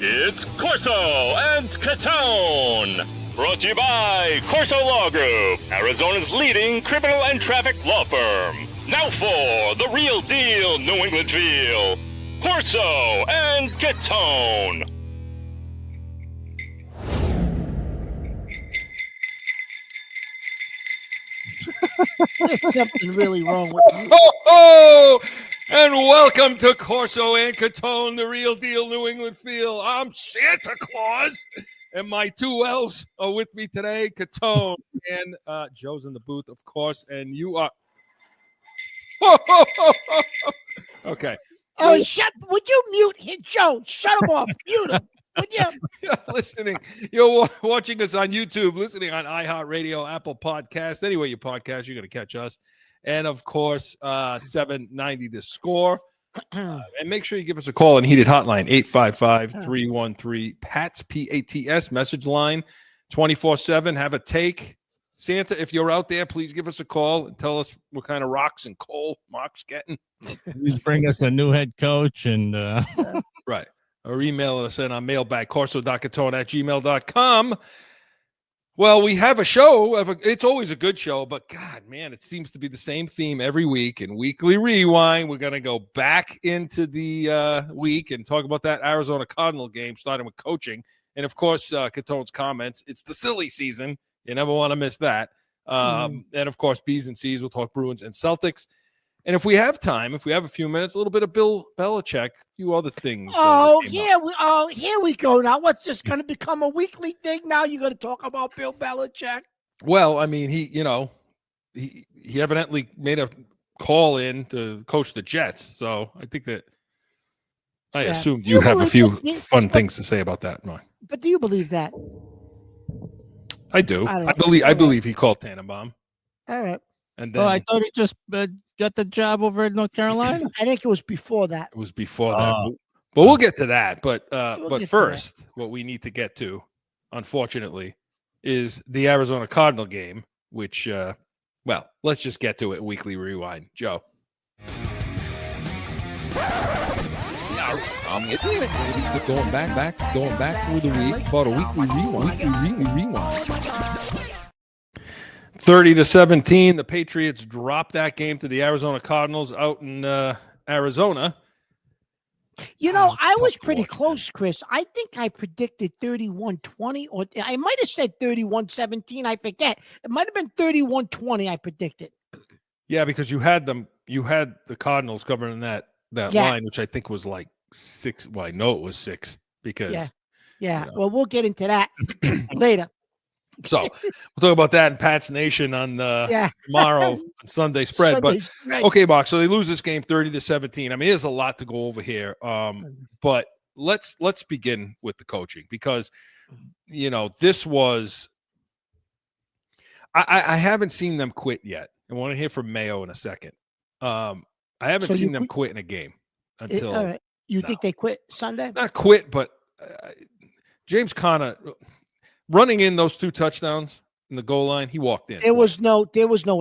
It's Corso and Catone. Brought to you by Corso Law Group, Arizona's leading criminal and traffic law firm. Now for the real deal New England feel. Corso and Catone. There's something really wrong with you. Oh, and welcome to Corso and Catone, the real deal New England feel. I'm Santa Claus, and my two elves are with me today, Catone and Joe's in the booth, of course, and you are. Okay. Oh, would you mute him, Joe? Shut him off. Mute him. Would you? You're watching us on YouTube, listening on iHeartRadio, Apple Podcast, anywhere you podcast, you're going to catch us. And, of course, 790 The Score. And make sure you give us a call on Heated Hotline, 855-313-PATS, P-A-T-S, message line, 24/7. Have a take. Santa, if you're out there, please give us a call and tell us what kind of rocks and coal Mark's getting. Please bring us a new head coach. And Right. Or email us in our mailbag, corso.catone@gmail.com. Well, we have a show. It's always a good show, but God, man, it seems to be the same theme every week. In Weekly Rewind, we're going to go back into the week and talk about that Arizona Cardinal game, starting with coaching. And, of course, Catone's comments. It's the silly season. You never want to miss that. And, of course, B's and C's. We'll talk Bruins and Celtics. And if we have time, if we have a few minutes, a little bit of Bill Belichick, a few other things. Here we go. Now, what's just going to become a weekly thing? Now you're going to talk about Bill Belichick? Well, I mean, he evidently made a call in to coach the Jets. So I think that I assumed you have a few fun things to say about that, Mark. But do you believe that? I do. I believe he called Tannenbaum. All right. And then I thought he just got the job over in North Carolina. I think it was before that. It was before that. But we'll get to that. But first, what we need to get to, unfortunately, is the Arizona Cardinal game, which, let's just get to it. Weekly Rewind. Joe. Going back through the week. About a weekly rewind. 30-17, the Patriots dropped that game to the Arizona Cardinals out in Arizona. You know, I was pretty close, Chris. I think I predicted 31-20, or I might have said 31-17. I forget. It might have been 31-20 I predicted. Yeah, because you had the Cardinals covering that line, which I think was like 6. Well, I know it was 6 because. Yeah. Well, we'll get into that later. So we'll talk about that in Pat's Nation on tomorrow on Sunday spread. Okay, Mark. So they lose this game 30-17. I mean, there's a lot to go over here. But let's begin with the coaching because this was. I haven't seen them quit yet. I want to hear from Mayo in a second. I haven't seen them quit in a game until. All right. You think they quit Sunday? Not quit, but James Conner. Running in those 2 touchdowns in the goal line, he walked in. There was no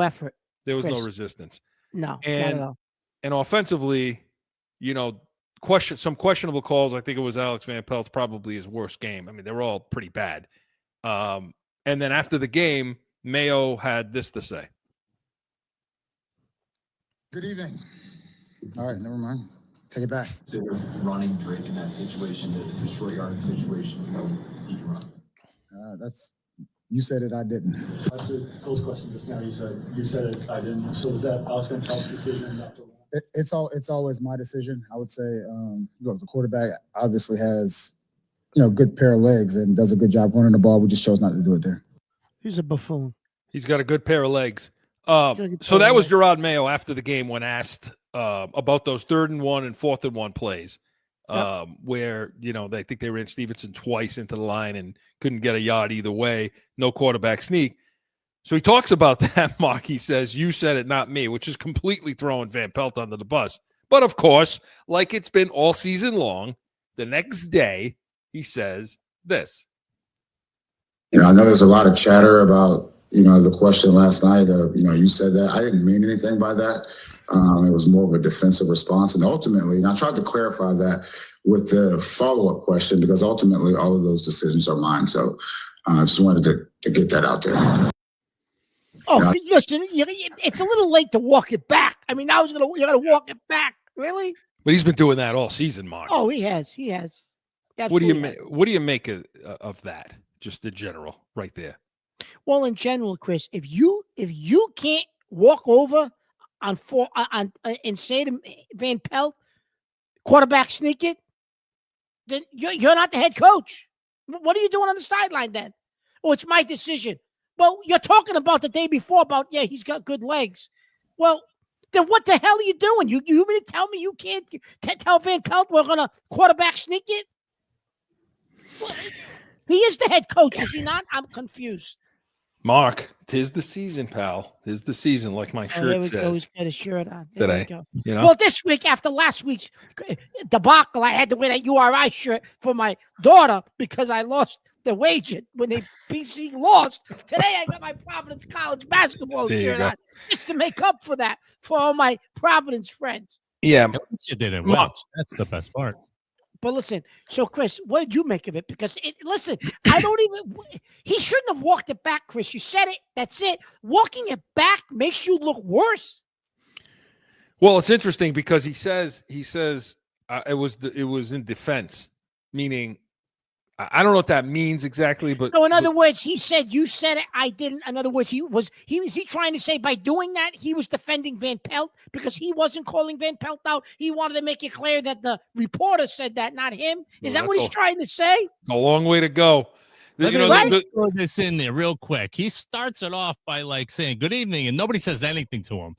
effort. There was no resistance. No, and not at all. And offensively, some questionable calls. I think it was Alex Van Pelt's probably his worst game. I mean, they were all pretty bad. And then after the game, Mayo had this to say. Good evening. All right, never mind. Take it back. Consider running Drake in that situation. It's a short yard situation. He can run. You said it, I didn't. That's Phil's question just now. You said it, I didn't. So was that Alex Van Pelt's decision not to run? It's always my decision. I would say, look, the quarterback obviously has, good pair of legs and does a good job running the ball. We just chose not to do it there. He's a buffoon. He's got a good pair of legs. So that was Gerard Mayo after the game when asked about those 3rd and 1 and 4th and 1 plays. Where, they think they ran Stevenson twice into the line and couldn't get a yard either way. No quarterback sneak. So he talks about that, Mark. He says, you said it, not me, which is completely throwing Van Pelt under the bus. But, of course, like it's been all season long, the next day he says this. I know there's a lot of chatter about, the question last night of, you said that. I didn't mean anything by that. It was more of a defensive response. And ultimately, and I tried to clarify that with the follow-up question, because ultimately all of those decisions are mine. So I just wanted to get that out there. Oh, Yeah. listen, it's a little late to walk it back. I mean, you're gonna walk it back, really? But he's been doing that all season, Mark. Oh, he has. What do you make of that? Just in general, right there. Well, in general, Chris, if you can't walk over and say to Van Pelt, quarterback sneak it, then you're not the head coach. What are you doing on the sideline then? Oh, it's my decision. Well, you're talking about the day before about, he's got good legs. Well, then what the hell are you doing? You mean to tell me you can't tell Van Pelt we're going to quarterback sneak it? Well, he is the head coach, is he not? I'm confused. Mark, 'tis the season, pal. 'Tis the season, like my shirt says. Go. He's got a shirt on. Today, Well, this week, after last week's debacle, I had to wear that URI shirt for my daughter because I lost the wager when they PC lost. Today, I got my Providence College basketball shirt on just to make up for that for all my Providence friends. Yeah, you didn't watch. That's the best part. But listen, so Chris, what did you make of it? Because I don't even. He shouldn't have walked it back, Chris. You said it. That's it. Walking it back makes you look worse. Well, it's interesting because he says it was in defense, meaning I don't know what that means exactly, but no. In other words, he said you said it. I didn't. In other words, was he trying to say by doing that he was defending Van Pelt because he wasn't calling Van Pelt out. He wanted to make it clear that the reporter said that, not him. Is that what he's trying to say? A long way to go. Let me throw this in there real quick. He starts it off by saying good evening, and nobody says anything to him.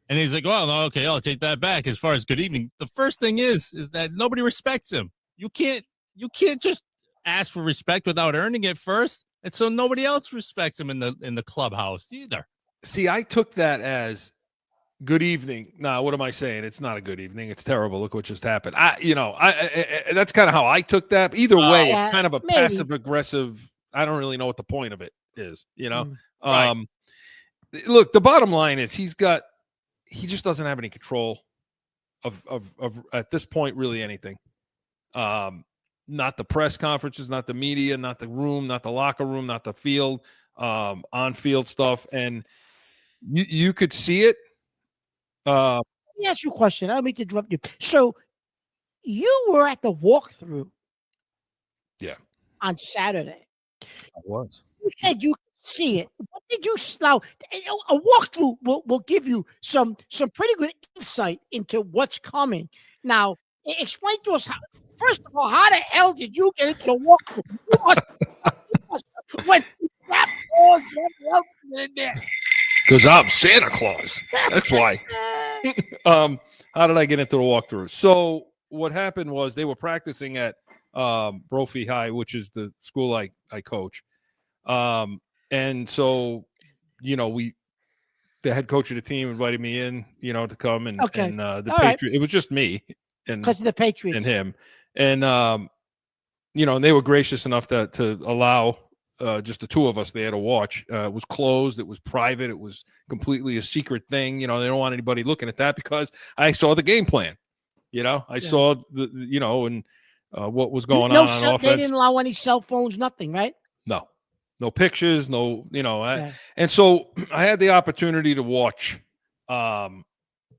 And he's like, "Oh, okay, I'll take that back." As far as good evening, the first thing is that nobody respects him. You can't just ask for respect without earning it first, and so nobody else respects him in the clubhouse either. See, I took that as good evening. Nah, what am I saying? It's not a good evening. It's terrible. Look what just happened. I that's kind of how I took that. Either way, it's kind of a passive aggressive. I don't really know what the point of it is. Right. Look, the bottom line is he just doesn't have any control of at this point really anything. Not the press conferences, not the media, not the room, not the locker room, not the field, on-field stuff. And you could see it. Let me ask you a question. I don't mean to interrupt you. So you were at the walkthrough on Saturday. I was. You said you could see it. What did you now? A walkthrough will give you some pretty good insight into what's coming. Now, explain to us first of all, how the hell did you get into the walkthrough? You must when that balls in there. Because I'm Santa Claus. That's why. How did I get into the walkthrough? So what happened was they were practicing at Brophy High, which is the school I coach. And so, the head coach of the team invited me in, to come and the Patriots. It was just me and because of the Patriots and him. And and they were gracious enough to allow just the two of us there to watch. It was closed. It was private. It was completely a secret thing. They don't want anybody looking at that because I saw the game plan. I saw and what was going on offense. They didn't allow any cell phones, nothing, right? No pictures, and so I had the opportunity to watch.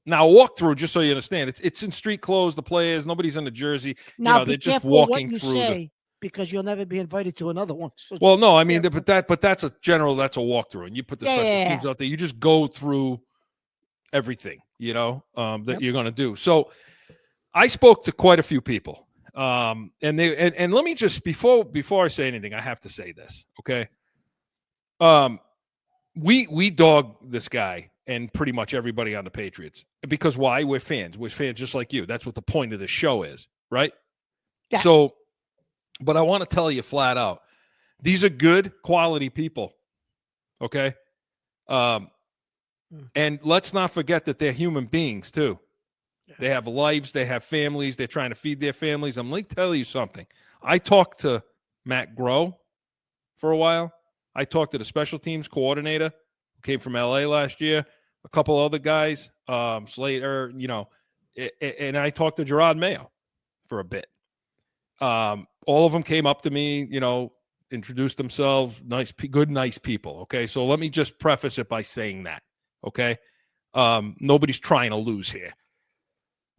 Now, walk through, just so you understand, it's in street clothes. The players, nobody's in the jersey. Now, they're be just careful walking what you through. say, because you'll never be invited to another one. So well, no, I mean, but that's a walkthrough, and you put the special teams out there. You just go through everything, that you're going to do. So, I spoke to quite a few people, and let me just before I say anything, I have to say this, okay? We dog this guy and pretty much everybody on the Patriots because why? We're fans. We're fans just like you. That's what the point of the show is, right? Yeah. So, but I want to tell you flat out, these are good quality people, okay? And let's not forget that they're human beings too. They have lives. They have families. They're trying to feed their families. I'm going to tell you something. I talked to Matt Groh for a while. I talked to the special teams coordinator who came from LA last year, a couple other guys, Slater, and I talked to Gerard Mayo for a bit. All of them came up to me, introduced themselves, nice people. Okay. So let me just preface it by saying that. Okay. Nobody's trying to lose here,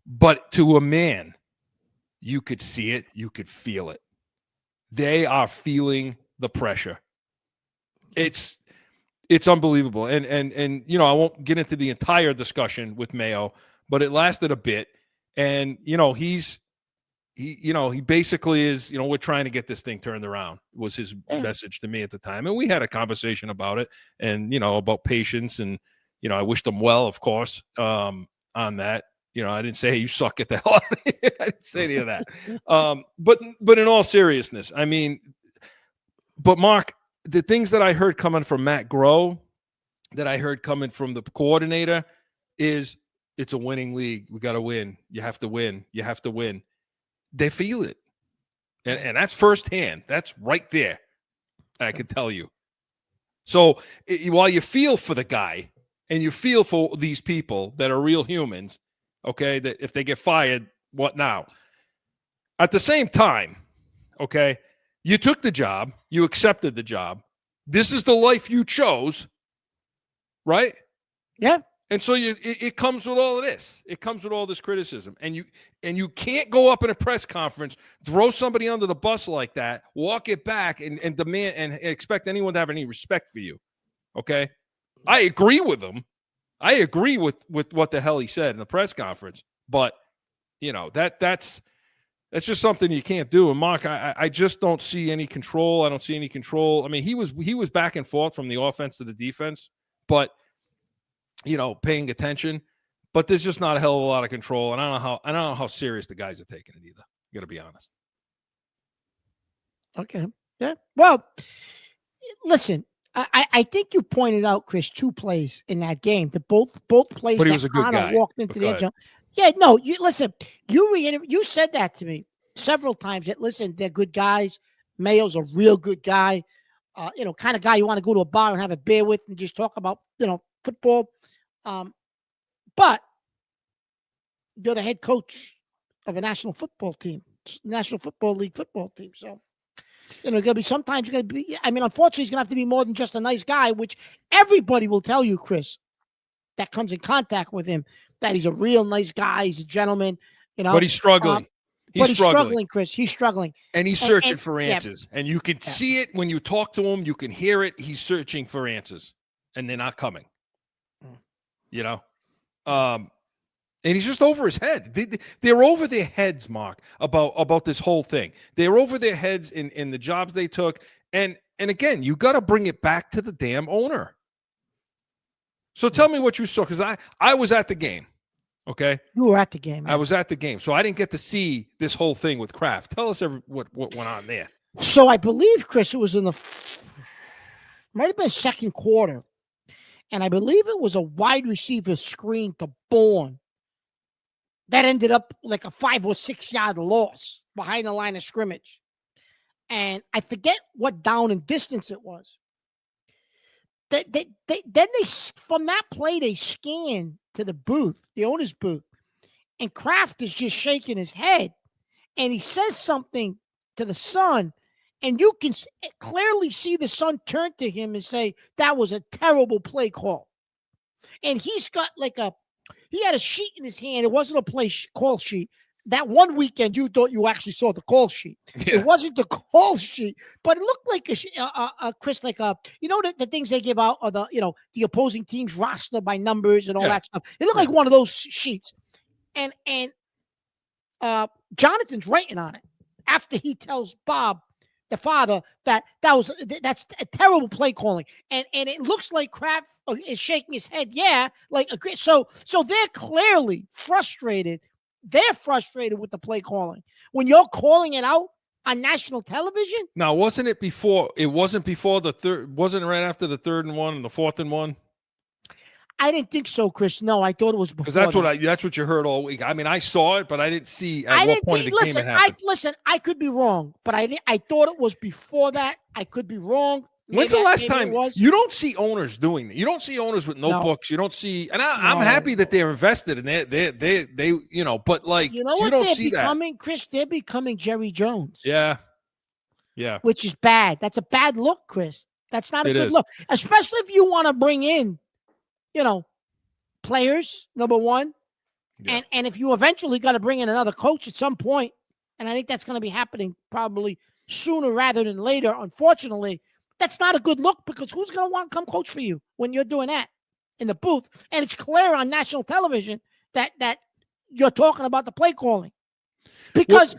but to a man, you could see it. You could feel it. They are feeling the pressure. It's unbelievable. And I won't get into the entire discussion with Mayo, but it lasted a bit. And, he basically is, we're trying to get this thing turned around, was his message to me at the time. And we had a conversation about it and, about patience. And, I wished him well, of course, on that. I didn't say, hey, you suck, get the hell out of here. I didn't say any of that. But in all seriousness, but Mark, the things that I heard coming from Matt Groh, that I heard coming from the coordinator is it's a winning league. We got to win. You have to win. You have to win. They feel it. And that's firsthand. That's right there. I can tell you. So while you feel for the guy and you feel for these people that are real humans, okay, that if they get fired, what now? At the same time, okay, you took the job. You accepted the job. This is the life you chose, right? Yeah. And so it comes with all of this. It comes with all this criticism. And you can't go up in a press conference, throw somebody under the bus like that, walk it back, and demand and expect anyone to have any respect for you. Okay? I agree with him. I agree with what the hell he said in the press conference. But, that's just something you can't do. And Mark, I just don't see any control. I don't see any control. I mean, he was back and forth from the offense to the defense, but paying attention, but there's just not a hell of a lot of control. And I don't know how serious the guys are taking it either. You got to be honest. Okay. Yeah. Well, listen, I think you pointed out, Chris, 2 plays in that game. The both plays but he that was a good Connor guy. walked into the end zone. Yeah, no, you listen, you said that to me several times that, listen, they're good guys. Mayo's a real good guy. Kind of guy you want to go to a bar and have a beer with and just talk about, football. But you're the head coach of a National Football League football team. So, unfortunately, he's going to have to be more than just a nice guy, which everybody will tell you, Chris, that comes in contact with him, that he's a real nice guy. He's a gentleman, But he's struggling. He's struggling, Chris. He's struggling. And he's searching for answers. Yeah. And you can see it when you talk to him. You can hear it. He's searching for answers. And they're not coming. And he's just over his head. They're over their heads, Mark, about this whole thing. They're over their heads in the jobs they took. And again, you got to bring it back to the damn owner. So tell me what you saw, because I was at the game. Okay. You were at the game. Man. I was at the game. So I didn't get to see this whole thing with Kraft. Tell us what went on there. So I believe, Chris, it was might have been second quarter. And I believe it was a wide receiver screen to Bourne that ended up like a 5 or 6 yard loss behind the line of scrimmage. And I forget what down and distance it was. Then they from that play, they scan to the booth, the owner's booth. And Kraft is just shaking his head. And he says something to the son. And you can clearly see the son turn to him and say, that was a terrible play call. And he's got he had a sheet in his hand. It wasn't a call sheet. That one weekend, you thought you actually saw the call sheet. Yeah. It wasn't the call sheet, but it looked like Chris, the things they give out are the opposing team's roster by numbers and all that stuff. It looked like one of those sheets. And Jonathan's writing on it after he tells Bob, the father, that's a terrible play calling, and it looks like Kraft is shaking his head. Yeah, so they're clearly frustrated. They're frustrated with the play calling when you're calling it out on national television. Now, wasn't it before? It wasn't before the third. Wasn't it right after the 3rd and 1 and the 4th and 1? I didn't think so, Chris. No, I thought it was before. Because that's what you heard all week. I mean, I saw it, but I didn't see at what point of the game it happened. I could be wrong, but I thought it was before that. I could be wrong. When's the last maybe it time was. you don't see owners doing that? You don't see owners with notebooks. You don't see, and I'm No. happy that they're invested in it. They, but like You know what don't they're see becoming, Chris? They're becoming Jerry Jones. that. Yeah. Which is bad. That's a bad look, Chris. That's not a It good is. look, especially if you want to bring in, players. Number one, Yeah. and if you eventually got to bring in another coach at some point, and I think that's going to be happening probably sooner rather than later. Unfortunately, that's not a good look because who's going to want to come coach for you when you're doing that in the booth? And it's clear on national television that you're talking about the play calling. Because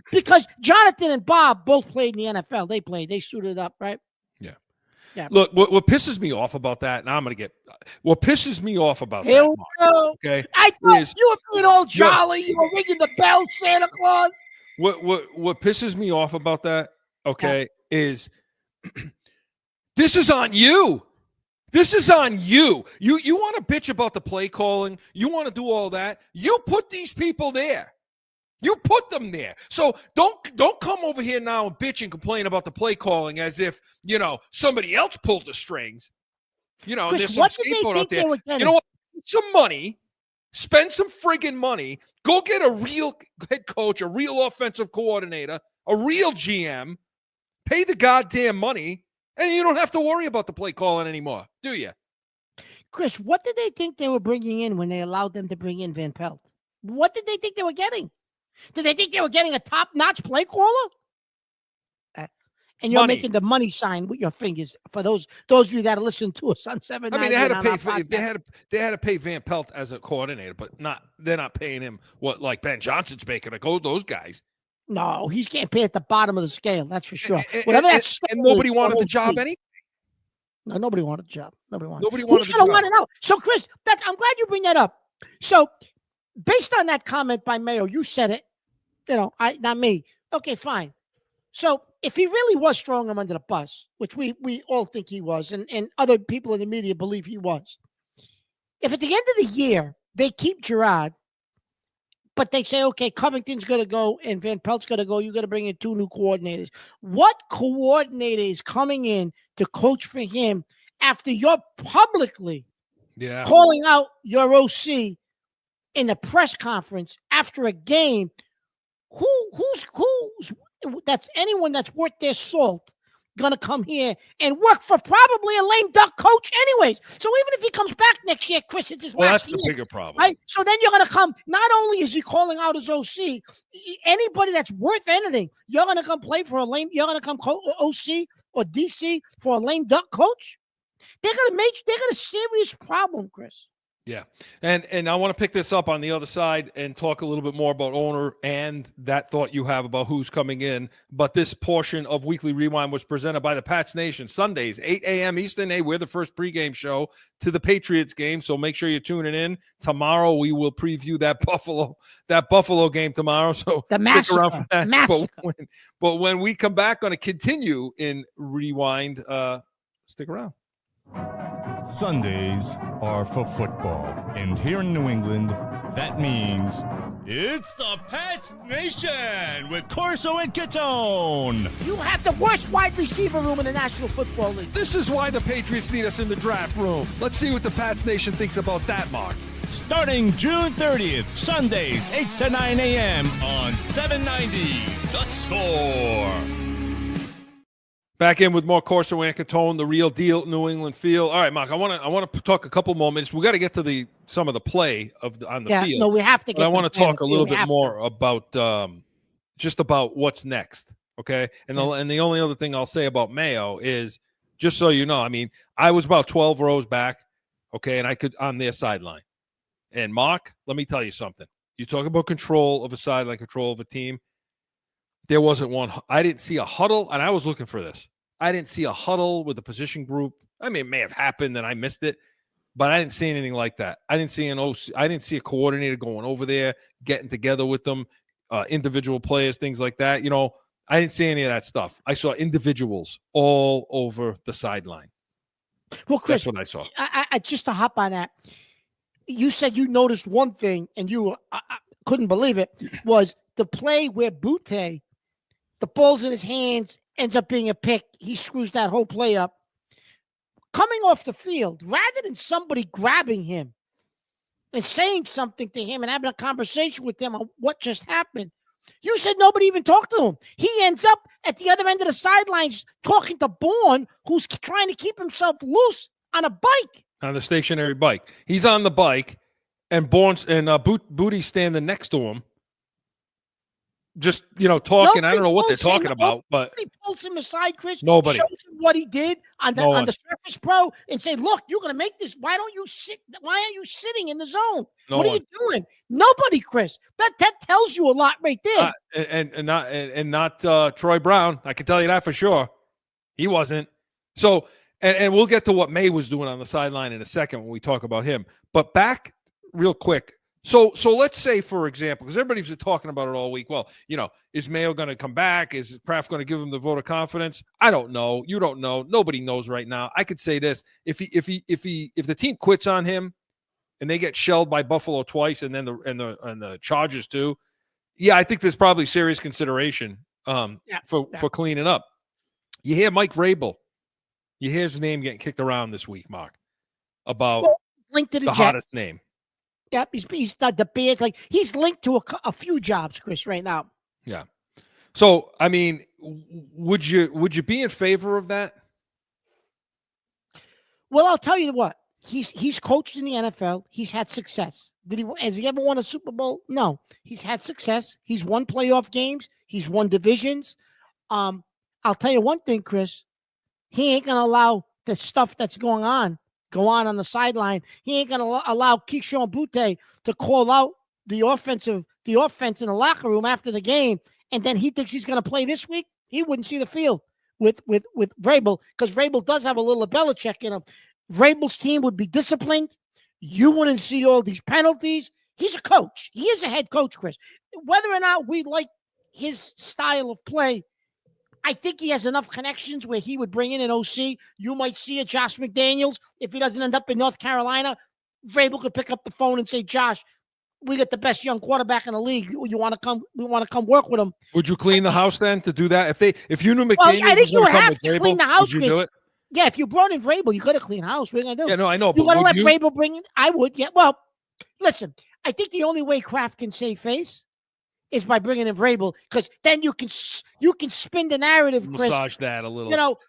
Jonathan and Bob both played in the NFL. They suited up, right? Yeah. Yeah. Look, what pisses me off about that, and I'm going to get what pisses me off about Here that, we Mark, go. okay? I thought is- you were being all jolly. You were ringing the bell, Santa Claus. What pisses me off about that, okay, is this is on you. This is on you. You want to bitch about the play calling. You want to do all that. You put these people there. You put them there. So don't come over here now and bitch and complain about the play calling as if, somebody else pulled the strings. Chris, And there's some what did they scapegoat out think there. they were getting? You know what? Some money. Spend some friggin' money. Go get a real head coach, a real offensive coordinator, a real GM. Pay the goddamn money, and you don't have to worry about the play calling anymore, do you? Chris, what did they think they were bringing in when they allowed them to bring in Van Pelt? What did they think they were getting? Did they think they were getting a top-notch play caller? And you're Money. making the money sign with your fingers for those of you that are listening to us on 790. I mean, they had to on pay our for podcast. they had to pay Van Pelt as a coordinator, but they're not paying him what like Ben Johnson's making to go those guys. No, he's getting paid at the bottom of the scale. That's for sure. And, Whatever and- that scale and nobody is, wanted the OC. job anyway. No, nobody wanted the job. Nobody wanted. Nobody wanted Who's the gonna job. want it out? So, Chris, I'm glad you bring that up. So, based on that comment by Mayo, you said it. Not me. Okay, fine. So, if he really was throwing him under the bus, which we all think he was, and other people in the media believe he was, if at the end of the year they keep Gerard, but they say, okay, Covington's going to go and Van Pelt's going to go, you're going to bring in 2 new coordinators. What coordinator is coming in to coach for him after you're publicly calling out your OC in a press conference after a game? Who's that's anyone that's worth their salt gonna come here and work for probably a lame duck coach anyways. So even if he comes back next year, Chris, it's his Well, last that's year, the bigger problem, right? So then you're gonna come. Not only is he calling out his OC, anybody that's worth anything, you're gonna come play for a lame. You're gonna come OC or DC for a lame duck coach. They got a serious problem, Chris. Yeah. And I want to pick this up on the other side and talk a little bit more about owner and that thought you have about who's coming in. But this portion of Weekly Rewind was presented by the Pats Nation Sundays, 8 a.m. Eastern. Hey, we're the first pregame show to the Patriots game, so make sure you're tuning in. Tomorrow we will preview that Buffalo game tomorrow. So the stick around for that. massacre. But when we come back, going to continue in Rewind. Stick around. Sundays are for football, and here in New England, that means it's the Pats Nation with Corso and Catone. You have the worst wide receiver room in the National Football League. This is why the Patriots need us in the draft room. Let's see what the Pats Nation thinks about that, Mark. Starting June 30th, Sundays, 8 to 9 a.m. on 790 The Score. Back in with more Corso and Catone, the real deal, New England feel. All right, Mark, I want to talk a couple more minutes. We got to get to some of the play on the field. No, we have to. But I want to talk a little bit more about just about what's next. Okay, and the only other thing I'll say about Mayo is just so you know, I mean, I was about 12 rows back, okay, and I could on their sideline. And Mark, let me tell you something. You talk about control of a sideline, control of a team. There wasn't one. I didn't see a huddle, and I was looking for this. I didn't see a huddle with the position group. I mean, it may have happened and I missed it, but I didn't see anything like that. I didn't see an OC. I didn't see a coordinator going over there, getting together with them, individual players, things like that. You know, I didn't see any of that stuff. I saw individuals all over the sideline. Well, Chris, that's what I saw. I just to hop on that, you said you noticed one thing, and you couldn't believe it, was the play where Butte, the ball's in his hands, ends up being a pick. He screws that whole play up. coming off the field, rather than somebody grabbing him and saying something to him and having a conversation with him on what just happened, you said nobody even talked to him. He ends up at the other end of the sidelines talking to Bourne, who's trying to keep himself loose on a bike. On the stationary bike. He's on the bike, and Bourne's and Booty's standing next to him. Just, talking. I don't know what they're talking about, but nobody pulls him aside, Chris. Nobody Shows him what he did on the Surface Pro and say, look, you're going to make this. Why don't you sit? Why aren't you sitting in the zone? What are you doing? Nobody, Chris. That tells you a lot right there. And not Troy Brown. I can tell you that for sure. He wasn't. So, and we'll get to what May was doing on the sideline in a second when we talk about him. But back real quick. So let's say, for example, because everybody's been talking about it all week. Well, is Mayo going to come back? Is Kraft going to give him the vote of confidence? I don't know. You don't know. Nobody knows right now. I could say this: if the team quits on him, and they get shelled by Buffalo twice, and then the Chargers too, yeah, I think there's probably serious consideration for cleaning up. You hear Mike Vrabel. You hear his name getting kicked around this week, Mark, about linked to the hottest name. Yep, he's not the big, like he's linked to a few jobs, Chris, right now. Yeah. So, I mean, would you be in favor of that? Well, I'll tell you what. He's coached in the NFL. He's had success. Has he ever won a Super Bowl? No. He's had success. He's won playoff games. He's won divisions. I'll tell you one thing, Chris. He ain't gonna allow the stuff that's going on go on the sideline. He ain't going to allow Keyshawn Butte to call out the offense in the locker room after the game, and then he thinks he's going to play this week. He wouldn't see the field with Vrabel, because Vrabel does have a little Belichick in him. Vrabel's team would be disciplined. You wouldn't see all these penalties. He's a coach. He is a head coach, Chris. Whether or not we like his style of play, I think he has enough connections where he would bring in an OC. You might see a Josh McDaniels. If he doesn't end up in North Carolina, Vrabel could pick up the phone and say, Josh, we got the best young quarterback in the league. You want to come? We want to come work with him. Would you clean the house then to do that? If you knew McDaniels, I think you would have to Vrabel, clean the house. Would you do it? Yeah, if you brought in Vrabel, you got to clean house. What are you gonna do? Yeah, no, I know. You got to let Vrabel bring in. I would. Yeah. Well, listen. I think the only way Kraft can save face is by bringing in Vrabel, because then you can spin the narrative, Chris. Massage that a little.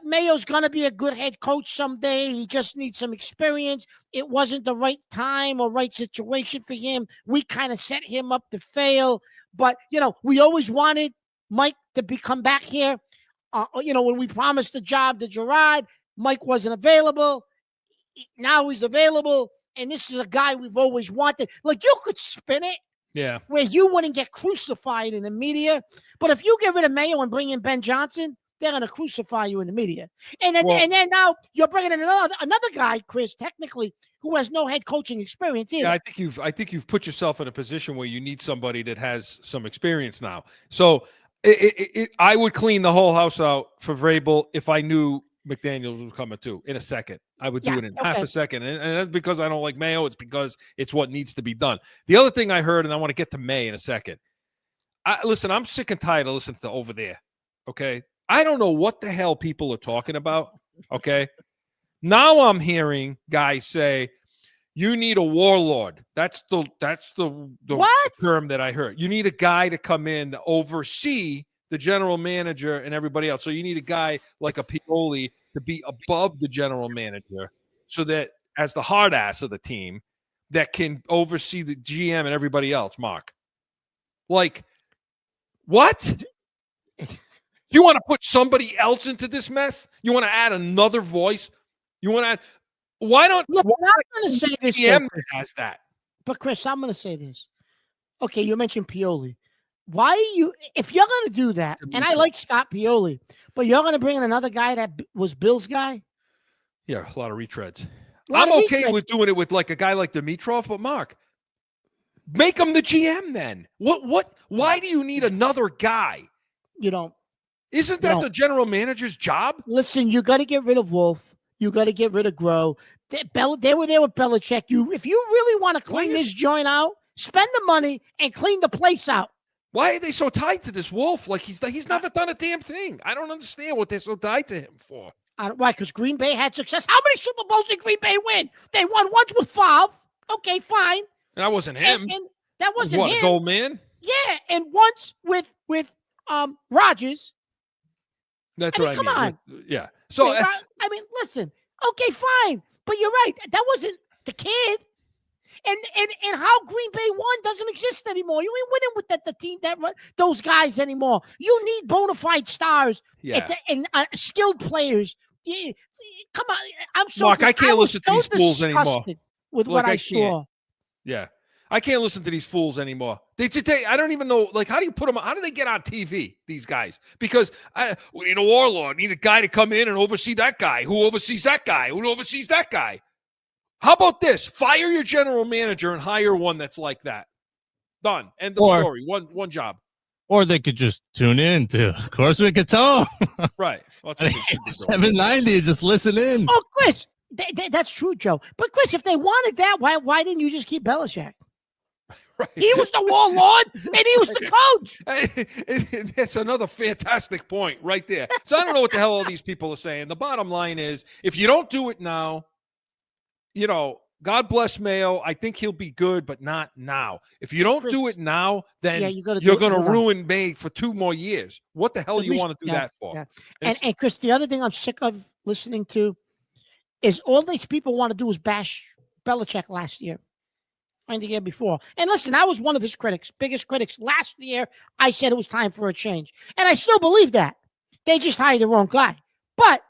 Mayo's gonna be a good head coach someday. He just needs some experience. It wasn't the right time or right situation for him. We kind of set him up to fail. But we always wanted Mike to come back here. When we promised the job to Gerard, Mike wasn't available. Now he's available, and this is a guy we've always wanted. Like, you could spin it. Yeah. Where you wouldn't get crucified in the media. But if you get rid of Mayo and bring in Ben Johnson, they're going to crucify you in the media. And then now you're bringing in another guy, Chris, technically, who has no head coaching experience either. Yeah, I think you've put yourself in a position where you need somebody that has some experience now. So I would clean the whole house out for Vrabel if I knew McDaniels was coming too in a second. I would do it in half a second. And that's because I don't like Mayo. It's because it's what needs to be done. The other thing I heard, and I want to get to May in a second. Listen, I'm sick and tired of listening to over there. Okay. I don't know what the hell people are talking about. Okay. Now I'm hearing guys say, you need a warlord. That's the term that I heard. You need a guy to come in to oversee the general manager and everybody else. So you need a guy like a Pioli to be above the general manager, so that as the hard ass of the team that can oversee the GM and everybody else, Mark. Like, what? You want to put somebody else into this mess? You want to add another voice? You want to add, why don't look, I'm going to say this GM has that? But Chris, I'm going to say this. Okay, you mentioned Pioli. Why are you, if you're going to do that, and I like Scott Pioli, but you're going to bring in another guy that was Bill's guy? Yeah, a lot of retreads. I'm okay with doing it with like a guy like Dimitrov, but Mark, make him the GM then. What? Why do you need another guy? You don't. Isn't that the general manager's job? Listen, you got to get rid of Wolf. You got to get rid of Groh. They were there with Belichick. If you really want to clean this joint out, spend the money and clean the place out. Why are they so tied to this Wolf? Like he's never done a damn thing. I don't understand what they're so tied to him for. Why? Because Green Bay had success. How many Super Bowls did Green Bay win? They won once with Favre. Okay, fine. That wasn't him. And that wasn't what, him. his old man? Yeah, and once with Rodgers. That's I what mean, come I on. mean. Yeah. So I mean, listen. Okay, fine, but you're right. That wasn't the kid. And how Green Bay won doesn't exist anymore. You ain't winning with the team those guys anymore. You need bona fide stars and skilled players. Yeah, come on, I'm so. Mark, I can't listen to these fools anymore. With what I saw. Yeah. I can't listen to these fools anymore. They I don't even know, like, how do you put them, how do they get on TV, these guys? Because we need a warlord, need a guy to come in and oversee that guy, who oversees that guy, who oversees that guy. How about this? Fire your general manager and hire one that's like that. Done. End of story. One job. Or they could just tune in to Corso Catone. Right. Well, 790 and just listen in. Oh, Chris, that's true, Joe. But Chris, if they wanted that, why didn't you just keep Belichick? Right. He was the warlord, and he was the coach. That's another fantastic point right there. So I don't know what the hell all these people are saying. The bottom line is, if you don't do it now, God bless Mayo. I think he'll be good, but not now. If you don't do it now, then you're going to ruin May for 2 more years. What the hell do you want to do that for? Yeah. And Chris, the other thing I'm sick of listening to is all these people want to do is bash Belichick last year. And the year before. And listen, I was one of his biggest critics. Last year, I said it was time for a change. And I still believe that. They just hired the wrong guy. But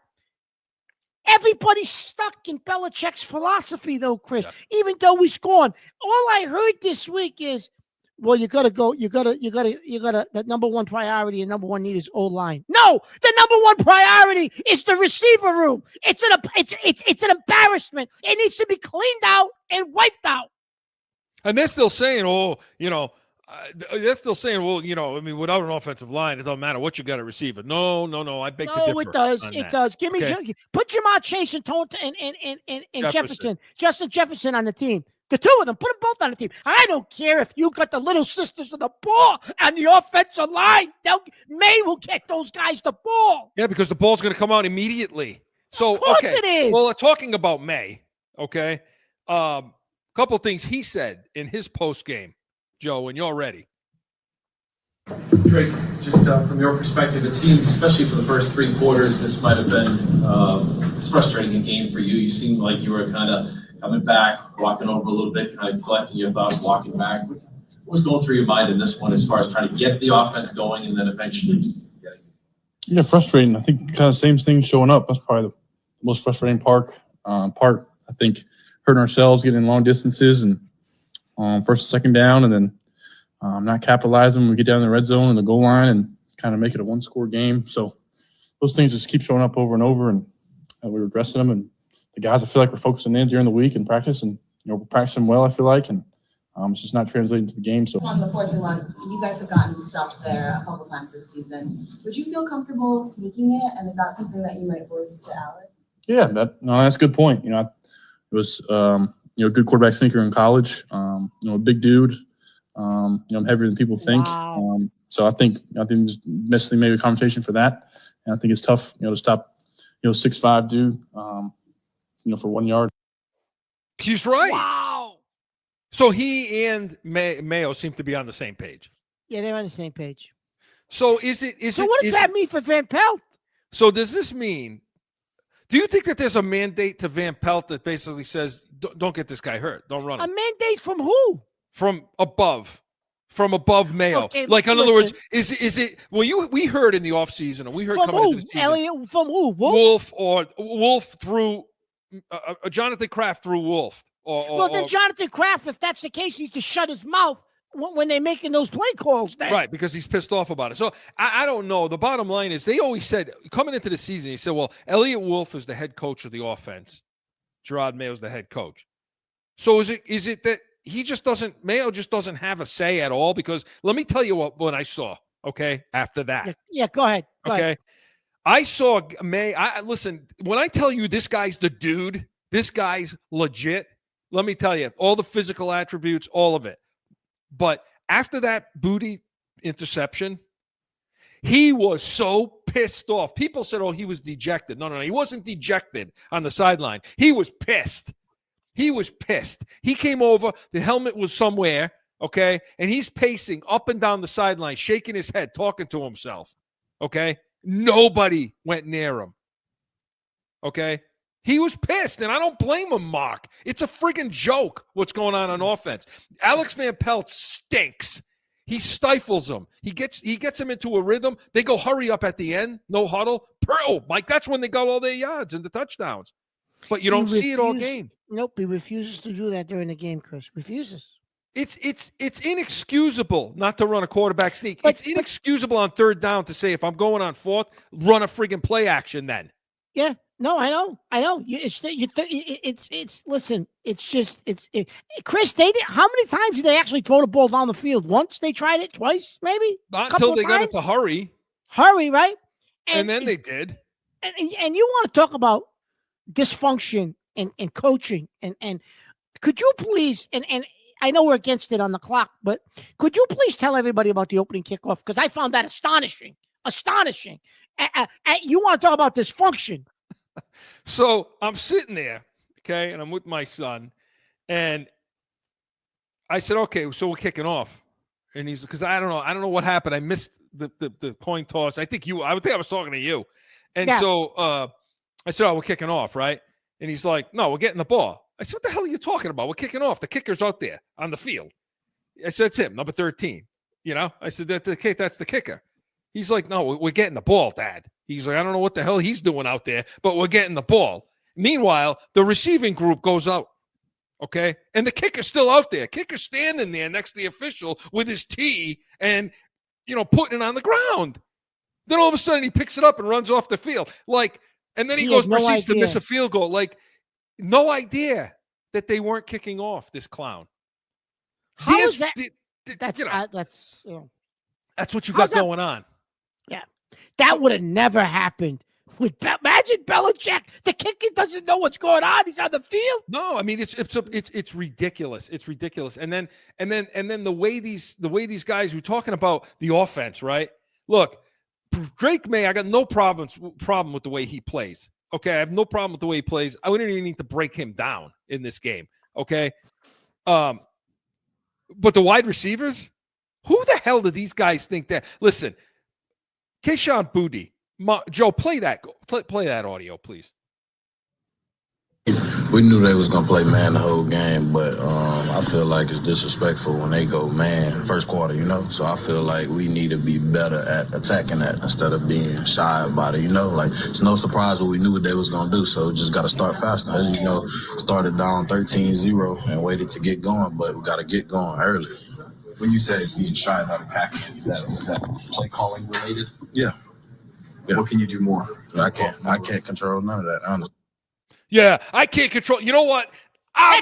everybody's stuck in Belichick's philosophy, though, Chris. Yeah. Even though he's gone. All I heard this week is, well, you gotta go, the number one priority and number one need is O-line. No, the number one priority is the receiver room. It's an embarrassment. It needs to be cleaned out and wiped out. And they're still saying, they're still saying, I mean, without an offensive line, it doesn't matter what you got at receiver. No, I beg to differ. No, it does. It does. Give me put Jamar Chase and Justin Jefferson on the team. The two of them, put them both on the team. I don't care if you got the little sisters of the ball on the offensive line. May will get those guys the ball. Yeah, because the ball's going to come out immediately. So, of course it is. Well, talking about May, okay, couple things he said in his post game, Joe, when you're ready. Greg, just from your perspective, it seemed, especially for the first 3 quarters, this might have been it's frustrating a game for you. You seemed like you were kind of coming back, walking over a little bit, kind of collecting your thoughts, walking back. What was going through your mind in this one as far as trying to get the offense going and then eventually getting it? Yeah, frustrating. I think kind of same thing showing up. That's probably the most frustrating part. I think hurting ourselves, getting long distances, and first and second down, and then not capitalizing when we get down in the red zone and the goal line and kind of make it a 1-score game. So those things just keep showing up over and over, and we're addressing them. And the guys, I feel like we're focusing in during the week and practice, and we're practicing well, I feel like, and it's just not translating to the game. So on the 4th and 1, you guys have gotten stuffed there a couple times this season. Would you feel comfortable sneaking it, and is that something that you might voice to Alex? Yeah, that's a good point. It was a good quarterback sneaker in college. A big dude. I'm heavier than people think. Wow. So I think there's necessarily maybe a conversation for that. And I think it's tough, to stop, 6'5" dude, for 1 yard. He's right. Wow. So he and Mayo seem to be on the same page. Yeah, they're on the same page. So what does that mean for Van Pelt? So does this mean? Do you think that there's a mandate to Van Pelt that basically says, don't get this guy hurt, don't run him? A mandate from who? From above Mayo. Okay, in other words, is it? Well, we heard in the offseason, and we heard from coming who? into the season, Elliott, from who? Wolf through Jonathan Kraft through Wolf. Then Jonathan Kraft, if that's the case, needs to shut his mouth when they're making those play calls. Then. Right, because he's pissed off about it. So I don't know. The bottom line is they always said, coming into the season, he said, well, Elliott Wolf is the head coach of the offense. Gerard Mayo's the head coach. So is it that Mayo just doesn't have a say at all? Because let me tell you what I saw, okay, after that. Yeah, go ahead. Go ahead. I saw listen, when I tell you this guy's the dude, this guy's legit, let me tell you, all the physical attributes, all of it. But after that booty interception, He was so pissed off. People said, oh, he was dejected. No. He wasn't dejected on the sideline. He was pissed. He was pissed. He came over. The helmet was somewhere, okay? And he's pacing up and down the sideline, shaking his head, talking to himself, okay? Nobody went near him, okay? He was pissed, and I don't blame him, Mark. It's a friggin' joke what's going on offense. Alex Van Pelt stinks. He stifles them. He gets them into a rhythm. They go hurry up at the end, no huddle. Mike, that's when they got all their yards and the touchdowns. But you don't see it all game. Nope, he refuses to do that during the game, Chris. Refuses. It's inexcusable not to run a quarterback sneak. It's inexcusable on third down to say, if I'm going on fourth, run a friggin' play action then. Yeah. No, I know. Listen, Chris, how many times did they actually throw the ball down the field? Once they tried it, twice, maybe? Not until they got it to hurry. Hurry, right? And then they did. And you want to talk about dysfunction and coaching and could you please, and I know we're against it on the clock, but could you please tell everybody about the opening kickoff? Because I found that astonishing. You want to talk about dysfunction. So I'm sitting there, okay, and I'm with my son, and I said, okay, so we're kicking off. And he's, because I don't know what happened. I missed the coin toss. I think I was talking to you. And so I said, oh, we're kicking off, right? And he's like, no, we're getting the ball. I said, what the hell are you talking about? We're kicking off. The kicker's out there on the field. I said, it's him, number 13. I said, that's the kicker. He's like, no, we're getting the ball, Dad. He's like, I don't know what the hell he's doing out there, but we're getting the ball. Meanwhile, the receiving group goes out, okay? And the kicker's still out there. Kicker's standing there next to the official with his tee and, putting it on the ground. Then all of a sudden he picks it up and runs off the field. And then he proceeds to miss a field goal. No idea that they weren't kicking off this clown. How is that? That's what you got going on. Yeah. That would have never happened. Imagine Belichick. The kicker doesn't know what's going on. He's on the field. No, I mean it's ridiculous. It's ridiculous. And then the way these guys were talking about the offense, right? Look, Drake May, I got no problem with the way he plays. Okay, I have no problem with the way he plays. I wouldn't even need to break him down in this game. Okay, but the wide receivers, who the hell do these guys think that? Listen, Kayshon Boutte, Joe, play that audio, please. We knew they was gonna play man the whole game, but I feel like it's disrespectful when they go man first quarter, So I feel like we need to be better at attacking that instead of being shy about it, it's no surprise what we knew what they was gonna do, so just gotta start faster. As you know, started down 13-0 and waited to get going, but we gotta get going early. When you say being shy about attacking, is that play calling related? Yeah. What can you do more? I can't control none of that, honestly. Yeah, I can't control. You know what? I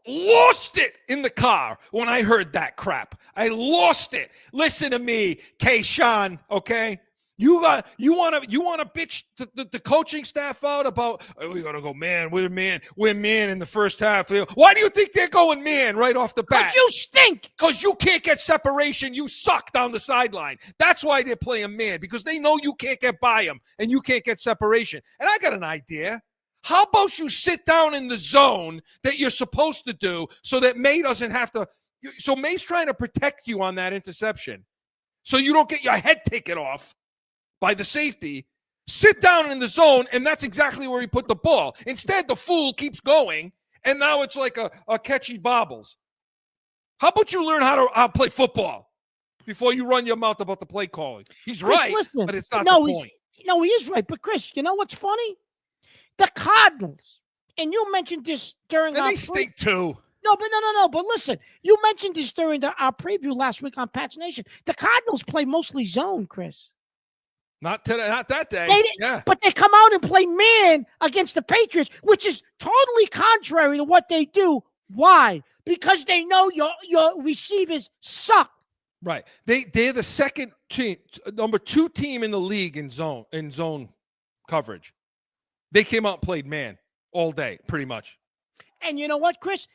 lost it in the car when I heard that crap. I lost it. Listen to me, Kayshon, okay? You want to bitch the coaching staff out about, oh, we got to go man, we're man in the first half. Why do you think they're going man right off the bat? Because you stink. Because you can't get separation. You suck down the sideline. That's why they're playing man, because they know you can't get by them and you can't get separation. And I got an idea. How about you sit down in the zone that you're supposed to do so that May doesn't have to – so May's trying to protect you on that interception so you don't get your head taken off by the safety. Sit down in the zone, and that's exactly where he put the ball. Instead, the fool keeps going, and now it's like a catchy bobbles. How about you learn how to play football before you run your mouth about the play calling? He's Chris, right, listen, but it's not the point. No, he is right. But, Chris, you know what's funny? The Cardinals, and you mentioned this during and they stink too. No. But listen, you mentioned this during our preview last week on Patch Nation. The Cardinals play mostly zone, Chris. Not that day. Yeah. But they come out and play man against the Patriots, which is totally contrary to what they do. Why? Because they know your receivers suck. Right. They're the second team, number 2 team in the league in zone coverage. They came out and played man all day, pretty much. And you know what, Chris?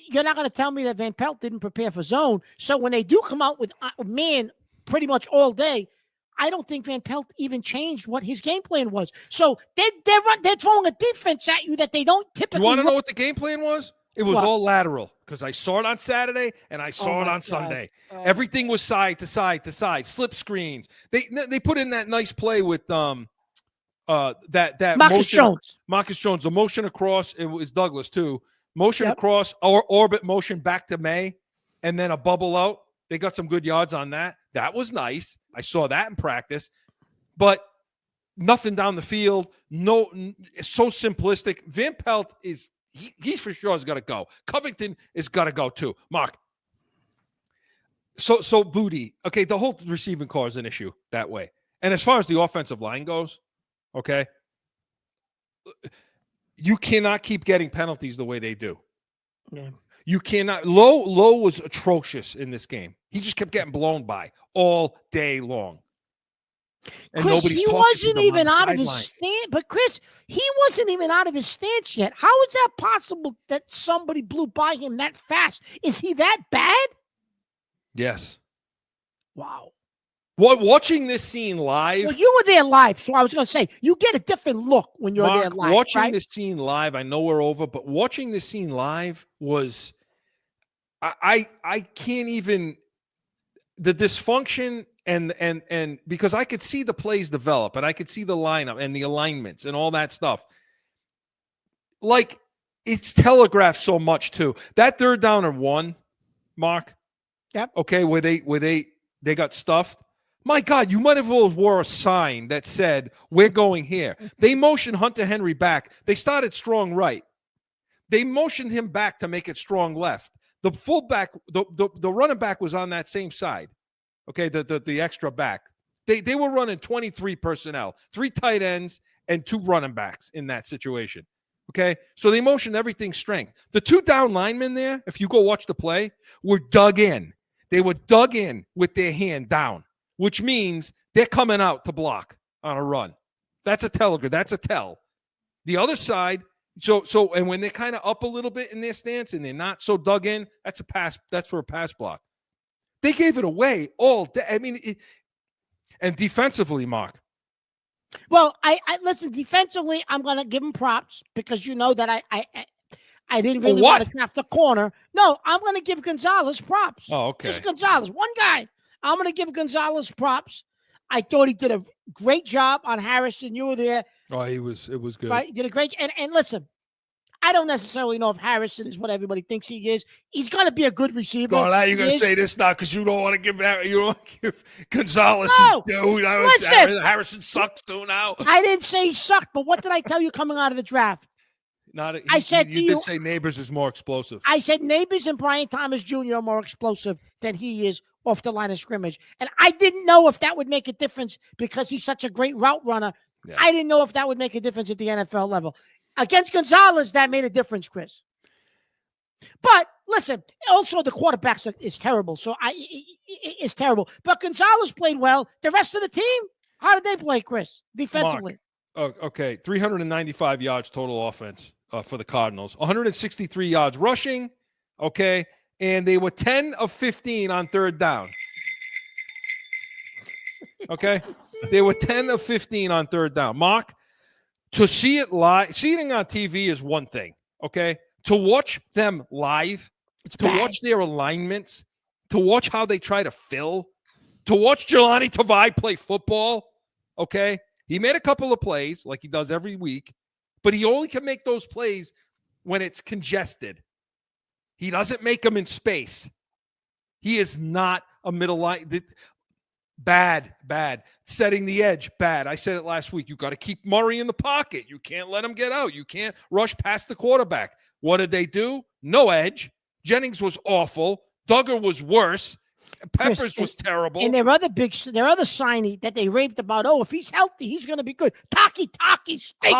You're not going to tell me that Van Pelt didn't prepare for zone. So when they do come out with man pretty much all day, I don't think Van Pelt even changed what his game plan was. So they're throwing a defense at you that they don't typically. You want to know run. what the game plan was? It was What? all lateral because I saw it on Saturday and I saw it my on God. Sunday. Oh, Everything was side to side to side, slip screens. They put in that nice play with that Marcus motion, Jones. Marcus Jones, the motion across. It was Douglas too. Motion across or orbit motion back to May, and then a bubble out. They got some good yards on that. That was nice. I saw that in practice, but nothing down the field. No, it's so simplistic. Van Pelt is he for sure is going to go. Covington is going to go too. Mark. So Booty. Okay, the whole receiving core is an issue that way. And as far as the offensive line goes, okay, you cannot keep getting penalties the way they do. Yeah. You cannot. Lowe was atrocious in this game. He just kept getting blown by all day long. And Chris, nobody's he talking wasn't to him even on the out of his sideline. stance. But Chris, he wasn't even out of his stance yet. How is that possible that somebody blew by him that fast? Is he that bad? Yes. Wow. Watching this scene live. Well, you were there live, so I was going to say you get a different look when you're Mark, there live. watching right? this scene live, I know we're over, but watching this scene live was, I can't even, the dysfunction and because I could see the plays develop and I could see the lineup and the alignments and all that stuff. Like it's telegraphed so much too. That 3rd down and 1, Mark. Yep. Okay, where they got stuffed. My God, you might have well wore a sign that said, "We're going here." They motioned Hunter Henry back. They started strong right. They motioned him back to make it strong left. The fullback, the running back was on that same side. Okay, the extra back. They were running 23 personnel, 3 tight ends and 2 running backs in that situation. Okay, so they motioned everything strength. The 2 down linemen there, if you go watch the play, were dug in. They were dug in with their hand down, which means they're coming out to block on a run. That's a telegram. That's a tell. The other side, so and when they're kind of up a little bit in their stance and they're not so dug in, that's a pass. That's for a pass block. They gave it away all day. I mean, and defensively, Mark. Well, I listen. Defensively, I'm going to give him props because you know that I didn't really want to draft the corner. No, I'm going to give Gonzalez props. Oh, okay. Just Gonzalez, one guy. I'm going to give Gonzalez props. I thought he did a great job on Harrison. You were there. Oh, it was good. Right? He did a great and listen, I don't necessarily know if Harrison is what everybody thinks he is. He's going to be a good receiver. Oh, now you're going to say this now because you don't want to give Gonzalez no, his due. Listen, Harrison sucks too now. I didn't say he sucked, but what did I tell you coming out of the draft? I said you did say Neighbors is more explosive. I said Neighbors and Brian Thomas Jr. are more explosive than he is off the line of scrimmage. And I didn't know if that would make a difference because he's such a great route runner. Yeah. I didn't know if that would make a difference at the NFL level. Against Gonzalez, that made a difference, Chris. But listen, also the quarterback is terrible. So it's terrible. But Gonzalez played well. The rest of the team, how did they play, Chris, defensively? Mark, okay, 395 yards total offense for the Cardinals. 163 yards rushing, okay? And they were 10 of 15 on 3rd down. Okay? They were 10 of 15 on 3rd down. Mark, to see it live, seeing on TV is one thing, okay? To watch them live, watch their alignments, to watch how they try to fill, to watch Jelani Tavai play football, okay? He made a couple of plays like he does every week, but he only can make those plays when it's congested. He doesn't make them in space. He is not a middle line. Bad. Setting the edge, bad. I said it last week. You got to keep Murray in the pocket. You can't let him get out. You can't rush past the quarterback. What did they do? No edge. Jennings was awful. Duggar was worse. Peppers Chris, was terrible. And their other signee that they raved about, if he's healthy, he's going to be good. Taki steak.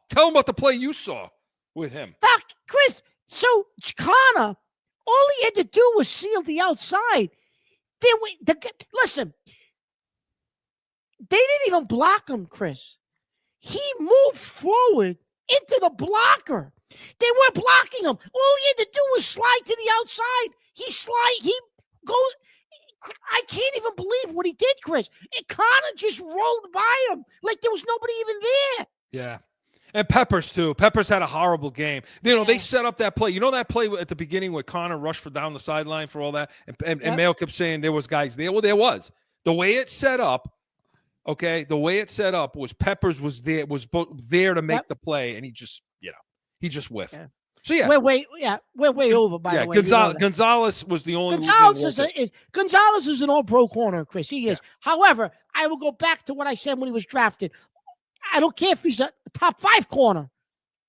Tell him about the play you saw with him. Chris, so Chicana, all he had to do was seal the outside. Listen, they didn't even block him, Chris. He moved forward into the blocker. They weren't blocking him. All he had to do was slide to the outside. He goes. I can't even believe what he did, Chris. And Connor just rolled by him like there was nobody even there. Yeah. And Peppers, too. Peppers had a horrible game. They set up that play. You know that play at the beginning where Connor rushed for down the sideline for all that? And Mayo kept saying there was guys there. Well, there was. The way it set up, okay, was Peppers was there to make the play, and he just whiffed. Yeah. So, yeah. We're way over, by the way. Gonzalez was the only Gonzalez is an all-pro corner, Chris. He is. However, I will go back to what I said when he was drafted. I don't care if he's a top 5 corner.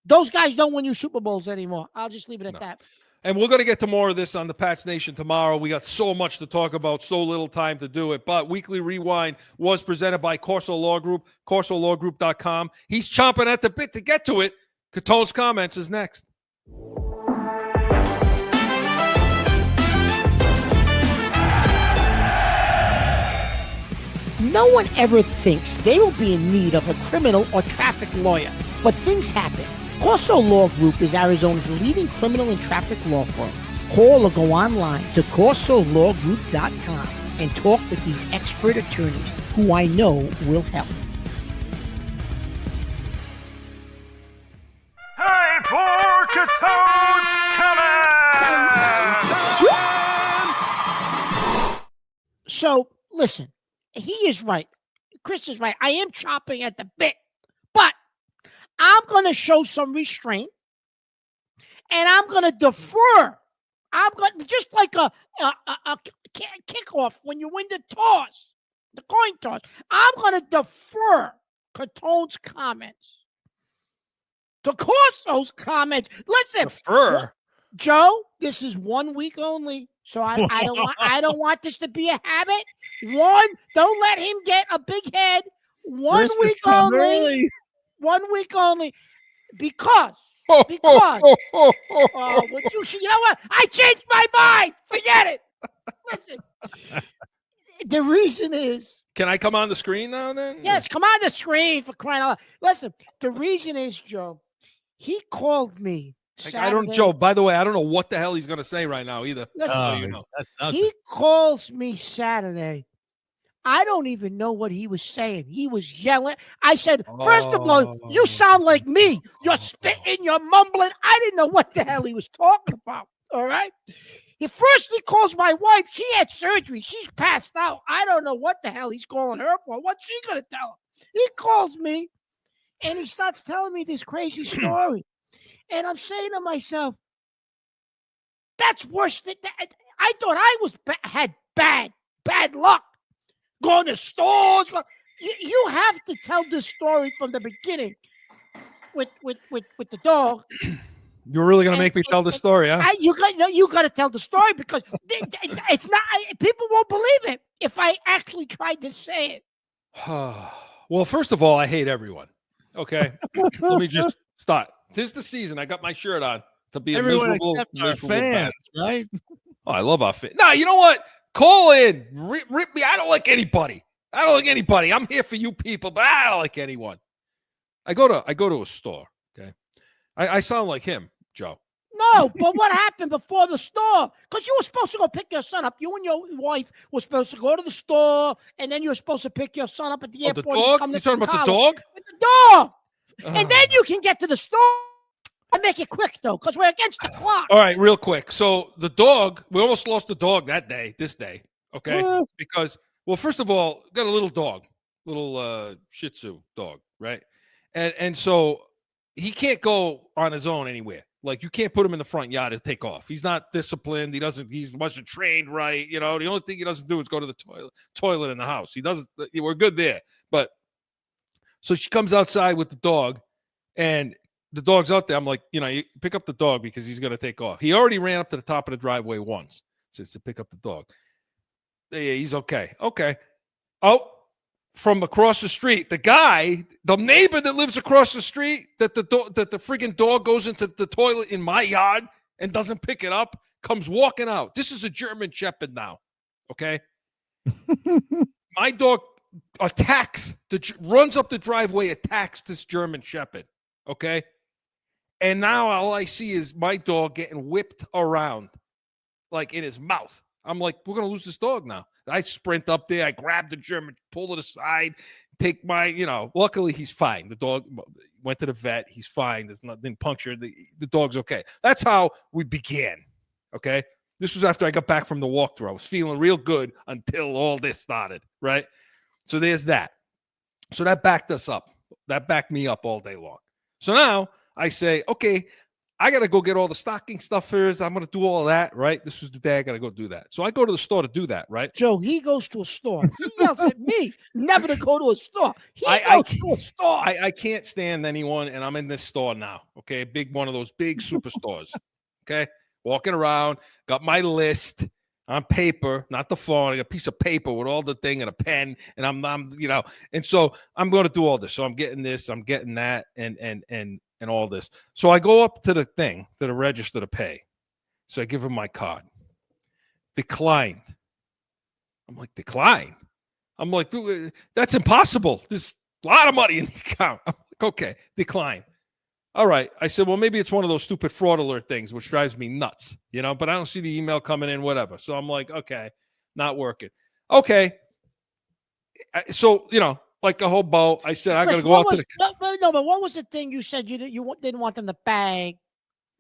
Those guys don't win you Super Bowls anymore. I'll just leave it at that. And we're going to get to more of this on the Pats Nation tomorrow. We got so much to talk about, so little time to do it. But Weekly Rewind was presented by Corso Law Group, CorsoLawGroup.com. He's chomping at the bit to get to it. Catone's comments is next. No one ever thinks they will be in need of a criminal or traffic lawyer, but things happen. Corso Law Group is Arizona's leading criminal and traffic law firm. Call or go online to CorsoLawGroup.com and talk with these expert attorneys who I know will help. Time for Catone's comments! So, listen. He is right. Chris is right. I am chopping at the bit, but I'm going to show some restraint, and I'm going to defer. I'm going to, just like a kickoff when you win the toss, the coin toss. I'm going to defer Catone's comments to Corso's comments. Listen, defer. Joe, this is 1 week only. So I don't want this to be a habit. Don't let him get a big head. 1 week only. 1 week only. Because you know what? I changed my mind. Forget it. Listen. The reason is. Can I come on the screen now then? Yes, come on the screen for crying out loud. Listen, the reason is, Joe, he called me. Joe, by the way, I don't know what the hell he's going to say right now either. He calls me Saturday. I don't even know what he was saying. He was yelling. I said, first of all, you sound like me. You're spitting, you're mumbling. I didn't know what the hell he was talking about. All right. He calls my wife. She had surgery. She's passed out. I don't know what the hell he's calling her for. What's she going to tell him? He calls me and he starts telling me this crazy story. And I'm saying to myself, that's worse than that. I thought I had bad luck going to stores. You have to tell this story from the beginning with the dog. You're really going to make me tell the story, huh? You got to tell the story because it's not. People won't believe it if I actually tried to say it. Well, first of all, I hate everyone. Okay, let me just start. Tis the season. I got my shirt on to be everyone a miserable, except our fans, right? Oh, I love our fans. Nah, you know what? Call in, rip me. I don't like anybody. I'm here for you people, but I don't like anyone. I go to a store. Okay, I sound like him, Joe. No, but what happened before the store? Because you were supposed to go pick your son up. You and your wife were supposed to go to the store, and then you were supposed to pick your son up at the airport. The dog? You talking about the dog? With the dog. And then you can get to the store. I make it quick, though, because we're against the clock. All right, real quick. So the dog, we almost lost the dog this day, okay? Because, well, first of all, got a little dog, little Shih Tzu dog, right? And so he can't go on his own anywhere. Like, you can't put him in the front yard to take off. He's not disciplined. He wasn't trained right. You know, the only thing he doesn't do is go to the toilet in the house. We're good there. But so she comes outside with the dog, and the dog's out there. I'm like, you pick up the dog because he's going to take off. He already ran up to the top of the driveway once to pick up the dog. Yeah, he's okay. Okay. Oh, from across the street, the neighbor that lives across the street, that the friggin' dog goes into the toilet in my yard and doesn't pick it up, comes walking out. This is a German Shepherd now. Okay. My dog runs up the driveway, attacks this German Shepherd. Okay. And now all I see is my dog getting whipped around, like in his mouth. I'm like, we're going to lose this dog now. I sprint up there. I grab the German, pull it aside, take my, luckily he's fine. The dog went to the vet. He's fine. There's nothing punctured. The dog's okay. That's how we began. Okay. This was after I got back from the walkthrough. I was feeling real good until all this started. Right. So there's that. So that backed us up. That backed me up all day long. So now I say, okay, I got to go get all the stocking stuffers. I'm going to do all that, right? This was the day I got to go do that. So I go to the store to do that, right? Joe, he goes to a store. He yells at me never to go to a store. He goes to a store. I can't stand anyone, and I'm in this store now, okay? One of those big superstores, okay? Walking around, got my list on paper, not the phone. I got a piece of paper with all the thing and a pen, and I'm and so I'm going to do all this. So I'm getting this, I'm getting that, and all this. So I go up to the register to pay. So I give him my card. Declined. I'm like, decline? I'm like, dude, that's impossible. There's a lot of money in the account. I'm like, okay, decline. All right. I said, well, maybe it's one of those stupid fraud alert things, which drives me nuts, but I don't see the email coming in, whatever. So I'm like, okay, not working. Okay. So, like a whole boat, I said, I got to go out to the... But what was the thing you said you didn't want them to bag,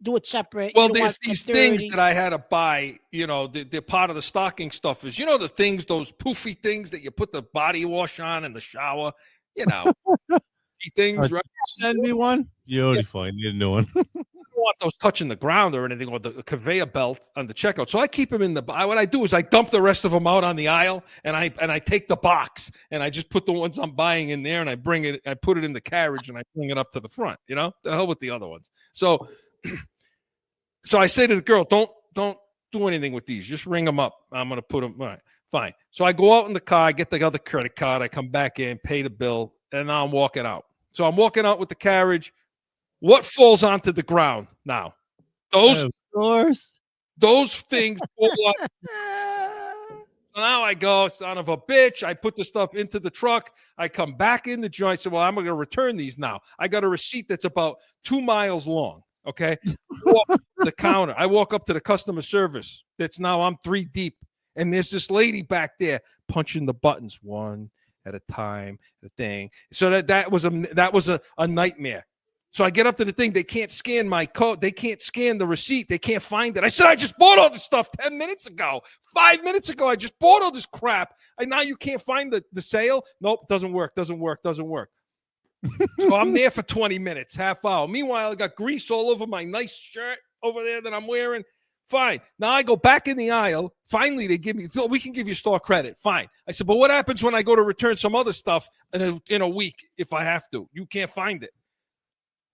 do it separate? Well, there's these things that I had to buy, they're part of the stocking stuffers. The things, those poofy things that you put the body wash on in the shower, things, right? Send me one. Beautiful. I need a new one. I don't want those touching the ground or anything, or the conveyor belt on the checkout. So I keep them in what I do is I dump the rest of them out on the aisle, and I take the box and I just put the ones I'm buying in there, and I put it in the carriage, and I bring it up to the front. The hell with the other ones. So I say to the girl, don't do anything with these. Just ring them up. I'm gonna put them. All right, fine. So I go out in the car, I get the other credit card, I come back in, pay the bill, and now I'm walking out. So I'm walking out with the carriage. What falls onto the ground now? Those things fall up. So now I go, son of a bitch. I put the stuff into the truck. I come back in the joint. I said, well, I'm going to return these now. I got a receipt that's about 2 miles long. Okay. The counter. I walk up to the customer service. I'm 3 deep. And there's this lady back there punching the buttons one at a time, the thing. So that was a nightmare. So I get up to the thing. They can't scan my code. They can't scan the receipt. They can't find it. I said, I just bought all this stuff 10 minutes ago. 5 minutes ago, I just bought all this crap. And now you can't find the sale? Nope, doesn't work. So I'm there for 20 minutes, half hour. Meanwhile, I got grease all over my nice shirt over there that I'm wearing. Fine. Now I go back in the aisle. Finally, they give me, we can give you store credit. Fine. I said, but what happens when I go to return some other stuff in a week if I have to? You can't find it.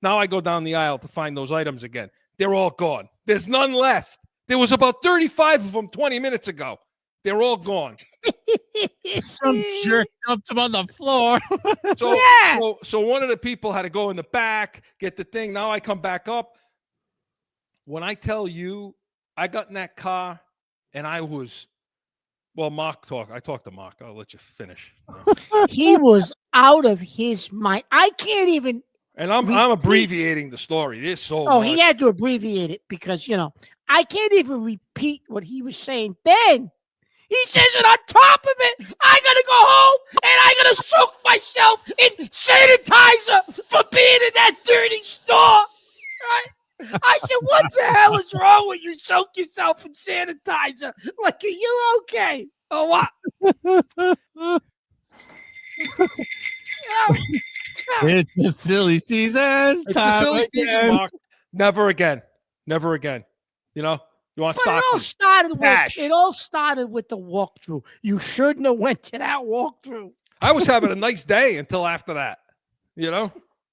Now I go down the aisle to find those items again. They're all gone. There's none left. There was about 35 of them 20 minutes ago. They're all gone. Some jerk dumped them on the floor. So one of the people had to go in the back, get the thing. Now I come back up. When I tell you, I got in that car and I was, Mark talked. I talked to Mark. I'll let you finish. He was out of his mind. I can't even. And I'm abbreviating the story. It's so much. He had to abbreviate it because, I can't even repeat what he was saying then. He says it on top of it. I got to go home and I got to soak myself in sanitizer for being in that dirty store. Right? I said, what the hell is wrong with you? Soak yourself in sanitizer. Like, are you okay? Or what? It's a silly season. It's a silly season, Mark. Never again. Never again. You want to stop. It all started with the walkthrough. You shouldn't have went to that walkthrough. I was having a nice day until after that.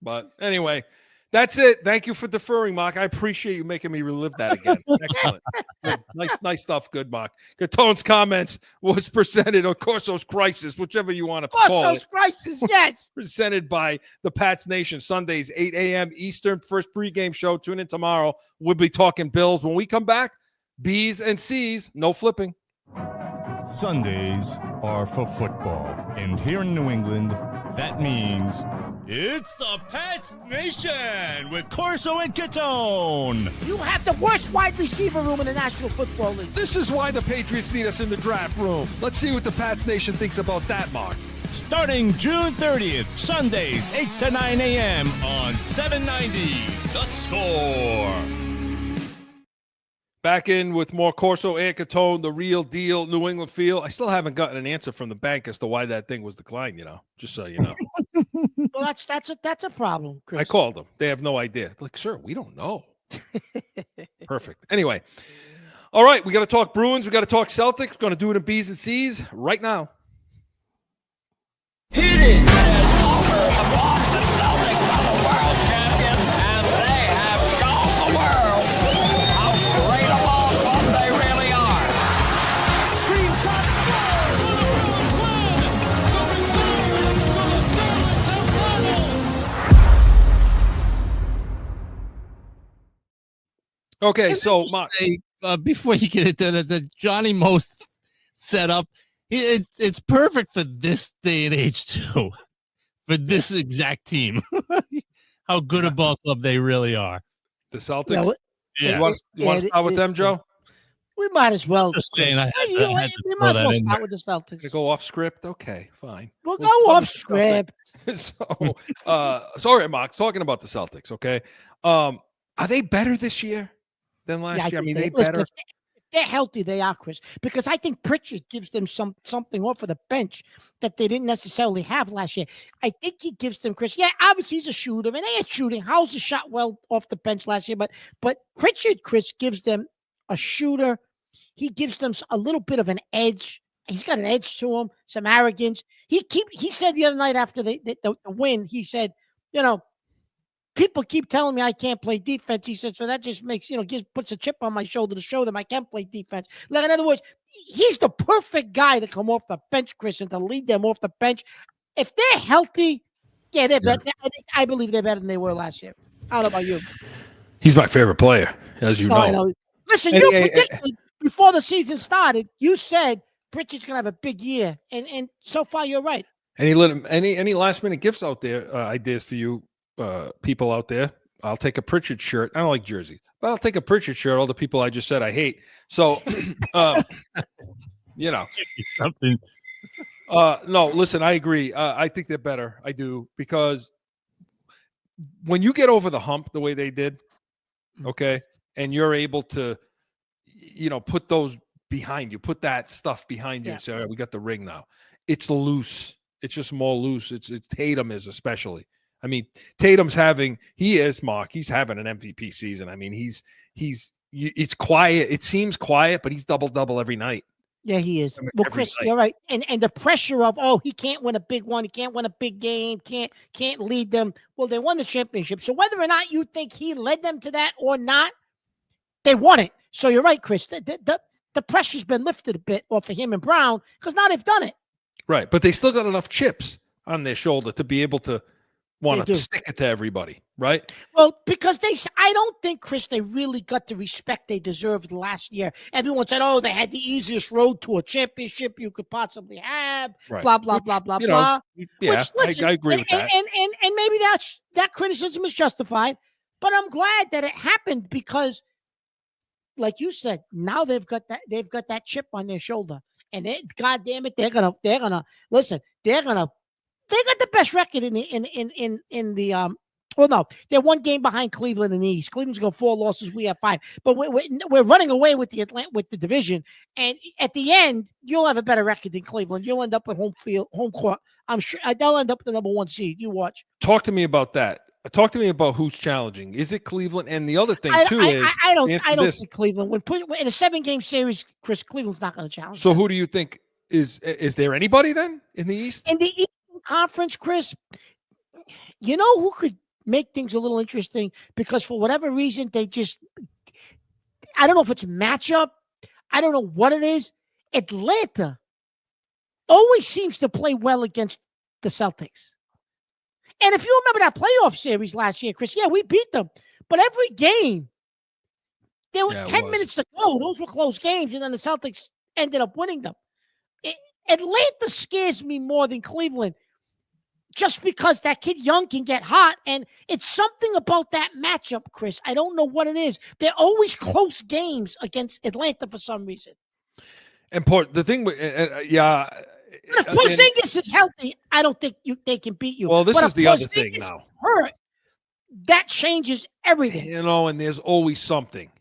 But anyway, that's it. Thank you for deferring, Mark. I appreciate you making me relive that again. Excellent. Good. Nice stuff. Good, Mark. Catone's comments was presented, of Corso's Crisis, whichever you want to call it. Corso's Crisis, yes. Presented by the Pats Nation, Sundays, 8 a.m. Eastern, first pregame show. Tune in tomorrow. We'll be talking Bills. When we come back, B's and C's, no flipping. Sundays are for football. And here in New England, that means it's the Pats Nation with Corso and Catone. You have the worst wide receiver room in the National Football League. This is why the Patriots need us in the draft room. Let's see what the Pats Nation thinks about that, Mark. Starting June 30th, Sundays, 8 to 9 a.m. on 790 The Score. Back in with more Corso and Catone, the real deal New England feel. I still haven't gotten an answer from the bank as to why that thing was declined, just so you know. Well, that's a problem, Chris. I called them. They have no idea. Like, sir, we don't know. Perfect. Anyway. All right, we got to talk Bruins. We got to talk Celtics. We're going to do it in B's and C's right now. Hit it! The Boston Celtics are the world champions, and they have shown the world how great a ball club they really are. Okay, so Mark, before you get into the Johnny Most setup, it's perfect for this day and age too, for this exact team. How good a ball club they really are. The Celtics. Yeah. You want to start with them, Joe? We might as well. Just saying, We might as well start with the Celtics. To go off script? Okay, fine. We'll go off script. Sorry, Mark. Talking about the Celtics, okay? Are they better this year than last year? I mean, better. If they're healthy, they are, Chris, because I think Pritchard gives them something off of the bench that they didn't necessarily have last year. I think he gives them, Chris. Yeah, obviously he's a shooter, and they ain't shooting. Hauser shot well off the bench last year, but Pritchard, Chris, gives them a shooter. He gives them a little bit of an edge. He's got an edge to him, some arrogance. He said the other night after the win, he said, people keep telling me I can't play defense. He said, so that just makes, puts a chip on my shoulder to show them I can play defense. Like, in other words, he's the perfect guy to come off the bench, Chris, and to lead them off the bench. If they're healthy, they're better. I believe they're better than they were last year. I don't know about you. He's my favorite player, as you know. I know. Listen, you predicted before the season started, you said Pritchard's going to have a big year, and so far you're right. Any last-minute gifts out there, ideas for you, people out there? I'll take a Pritchard shirt. I don't like jerseys, but I'll take a Pritchard shirt. All the people I just said I hate. So, something. No, listen, I agree. I think they're better. I do, because when you get over the hump the way they did, okay, and you're able to, put those behind you, put that stuff behind you, and say, all right, we got the ring now. It's loose. It's just more loose. It's Tatum is especially. I mean, Tatum's having he's having an MVP season. I mean, it's quiet. It seems quiet, but he's double every night. Yeah, he is. Well, Chris, you're right. And the pressure of, he can't win a big one. He can't win a big game. Can't lead them. Well, they won the championship. So whether or not you think he led them to that or not, they won it. So you're right, Chris. The pressure's been lifted a bit off of him and Brown, because now they've done it. Right. But they still got enough chips on their shoulder to be able to want to stick it to everybody, right? Well, because I don't think, Chris, they really got the respect they deserved last year. Everyone said, they had the easiest road to a championship you could possibly have, right. Blah, blah, blah, blah, blah. Yeah, I agree with that. And maybe that criticism is justified, but I'm glad that it happened because, like you said, now they've got that chip on their shoulder. And God damn it, they're gonna listen, they got the best record in the well, no, they're one game behind Cleveland in the East. Cleveland's got 4 losses. We have 5, but we're running away with the division. And at the end, you'll have a better record than Cleveland. You'll end up with home court. I'm sure they'll end up with the number 1 seed. You watch. Talk to me about that. Talk to me about who's challenging. Is it Cleveland? And the other thing too is I don't think Cleveland in a 7-game series, Chris, Cleveland's not going to challenge. So who do you think is there anybody then in the East? In the Eastern Conference, Chris, you know who could make things a little interesting, because for whatever reason I don't know if it's a matchup. I don't know what it is. Atlanta always seems to play well against the Celtics. And if you remember that playoff series last year, Chris, we beat them. But every game, there were 10 minutes to go. Those were close games, and then the Celtics ended up winning them. Atlanta scares me more than Cleveland, just because that kid Young can get hot, and it's something about that matchup, Chris. I don't know what it is. They're always close games against Atlanta for some reason. Important. The thing with yeah. But if Porzingis is healthy, I don't think they can beat you. Well, this but is the other thing now. Hurt, that changes everything. And there's always something.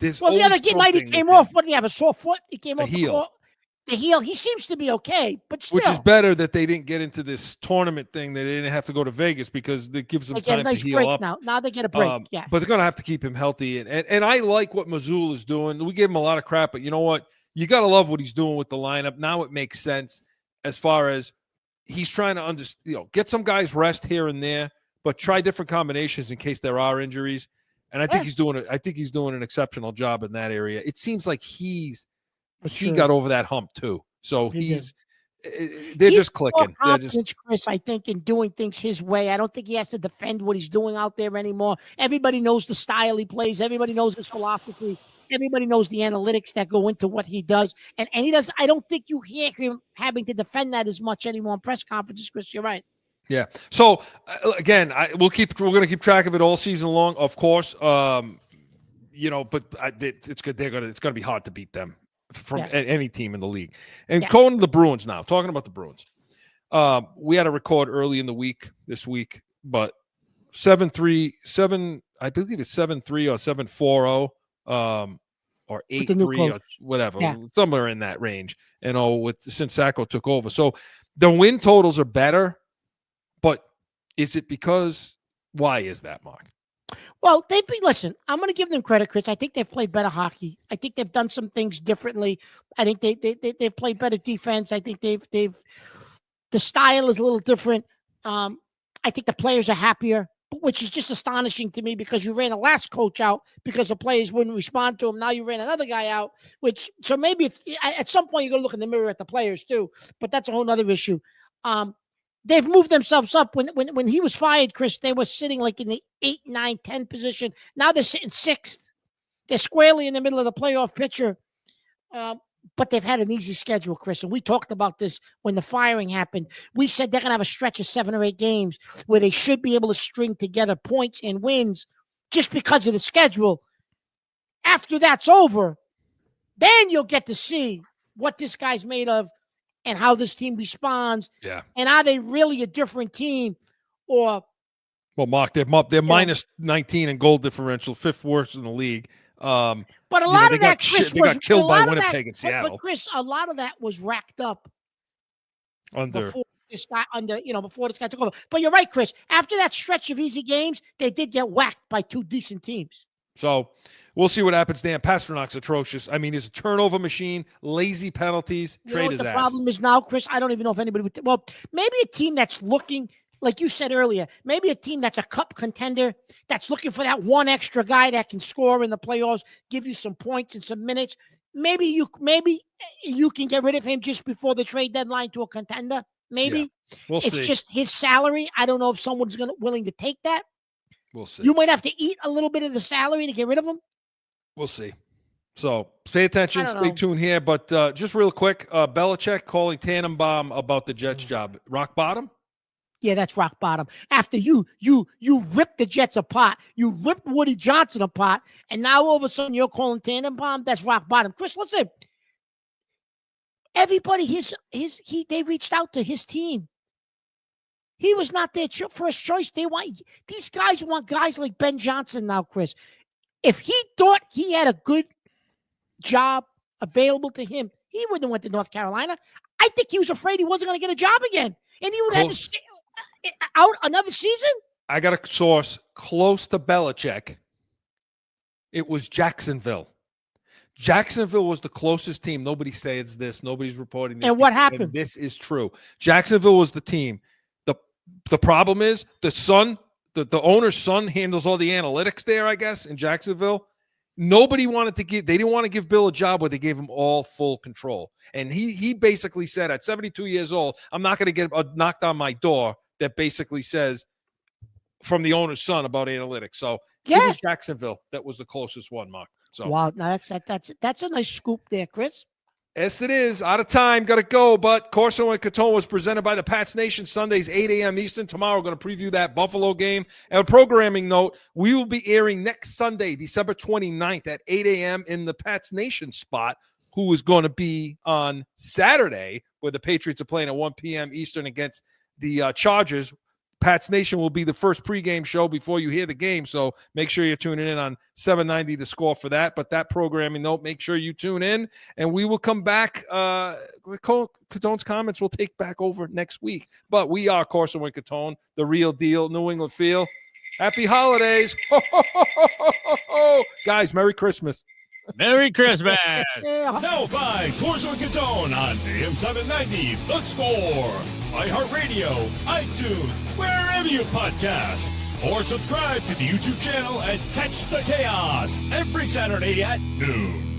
The other night he came off. What did he have? A sore foot? He came off the heel. He seems to be okay, but still. Which is better that they didn't get into this tournament thing. They didn't have to go to Vegas because it gives them time to heal up. Now they get a break. Yeah, but they're going to have to keep him healthy. And I like what Mazzulla is doing. We gave him a lot of crap, but you know what? You got to love what he's doing with the lineup. Now it makes sense as far as he's trying to get some guys rest here and there, but try different combinations in case there are injuries. And I think he's doing an exceptional job in that area. It seems like he got over that hump too. So they're just clicking. Chris, I think, in doing things his way. I don't think he has to defend what he's doing out there anymore. Everybody knows the style he plays. Everybody knows his philosophy. Everybody knows the analytics that go into what he does. And he does. I don't think you hear him having to defend that as much anymore in press conferences, Chris. You're right. Yeah. So again, we're going to keep track of it all season long, of course. But it's good. It's going to be hard to beat them from any team in the league. And going to the Bruins now, talking about the Bruins. We had a record early in the week this week, but 7-3, I believe it's 7-3 or 7-4-0, or 8-3 or whatever, somewhere in that range. Since Sacco took over, so the win totals are better. But is it because? Why is that, Mark? Well, listen. I'm going to give them credit, Chris. I think they've played better hockey. I think they've done some things differently. I think they've played better defense. I think the style is a little different. I think the players are happier, which is just astonishing to me because you ran the last coach out because the players wouldn't respond to him. Now you ran another guy out, so maybe at some point you're going to look in the mirror at the players too. But that's a whole other issue. They've moved themselves up. When he was fired, Chris, they were sitting like in the 8, 9, 10 position. Now they're sitting 6th. They're squarely in the middle of the playoff picture. But they've had an easy schedule, Chris. And we talked about this when the firing happened. We said they're going to have a stretch of 7 or 8 games where they should be able to string together points and wins just because of the schedule. After that's over, then you'll get to see what this guy's made of and how this team responds. Yeah. And are they really a different team? Well, Mark, they're minus 19 in goal differential, 5th worst in the league. But a lot of that, Chris, they got killed by Winnipeg and Seattle. But Chris, a lot of that was racked up before this guy took over. But you're right, Chris. After that stretch of easy games, they did get whacked by 2 decent teams. So we'll see what happens. Dan Pasternak's atrocious. I mean, he's a turnover machine, lazy penalties, trade his ass. The problem is now, Chris, I don't even know if anybody would. Well, maybe a team that's looking, like you said earlier, maybe a team that's a cup contender, that's looking for that one extra guy that can score in the playoffs, give you some points and some minutes. Maybe you can get rid of him just before the trade deadline to a contender. Maybe we'll see. It's just his salary. I don't know if someone's willing to take that. We'll see. You might have to eat a little bit of the salary to get rid of him. We'll see. So pay attention, stay tuned here. But just real quick, Belichick calling Tannenbaum about the Jets job. Rock bottom? Yeah, that's rock bottom. After you ripped the Jets apart, you ripped Woody Johnson apart, and now all of a sudden you're calling Tannenbaum. That's rock bottom. Chris, listen. Everybody, they reached out to his team. He was not their first choice. These guys want guys like Ben Johnson now, Chris. If he thought he had a good job available to him, he wouldn't have went to North Carolina. I think he was afraid he wasn't going to get a job again, and he would have to stay out another season. I got a source close to Belichick. It was Jacksonville. Jacksonville was the closest team. Nobody says this. Nobody's reporting this. And what happened? And this is true. Jacksonville was the team. The problem is the owner's son handles all the analytics there, I guess, in Jacksonville. Nobody wanted to they didn't want to give Bill a job where they gave him all full control. And he basically said at 72 years old, I'm not going to get knocked on my door that basically says from the owner's son about analytics. So it was Jacksonville that was the closest one, Mark. So wow, now that's a nice scoop there, Chris. Yes, it is. Out of time. Got to go. But Corso and Catone was presented by the Pats Nation, Sundays, 8 a.m. Eastern. Tomorrow, we're going to preview that Buffalo game. And a programming note, we will be airing next Sunday, December 29th at 8 a.m. in the Pats Nation spot, who is going to be on Saturday, where the Patriots are playing at 1 p.m. Eastern against the Chargers. Pats Nation will be the first pregame show before you hear the game, so make sure you're tuning in on 790 The Score for that. But that programming note, make sure you tune in, and we will come back. Catone's comments will take back over next week. But we are Corso and Catone, the real deal, New England feel. Happy holidays. Guys, Merry Christmas. Merry Christmas. Now by Corso and Catone on AM 790, The Score, iHeartRadio, iTunes, wherever you podcast. Or subscribe to the YouTube channel and catch the chaos every Saturday at noon.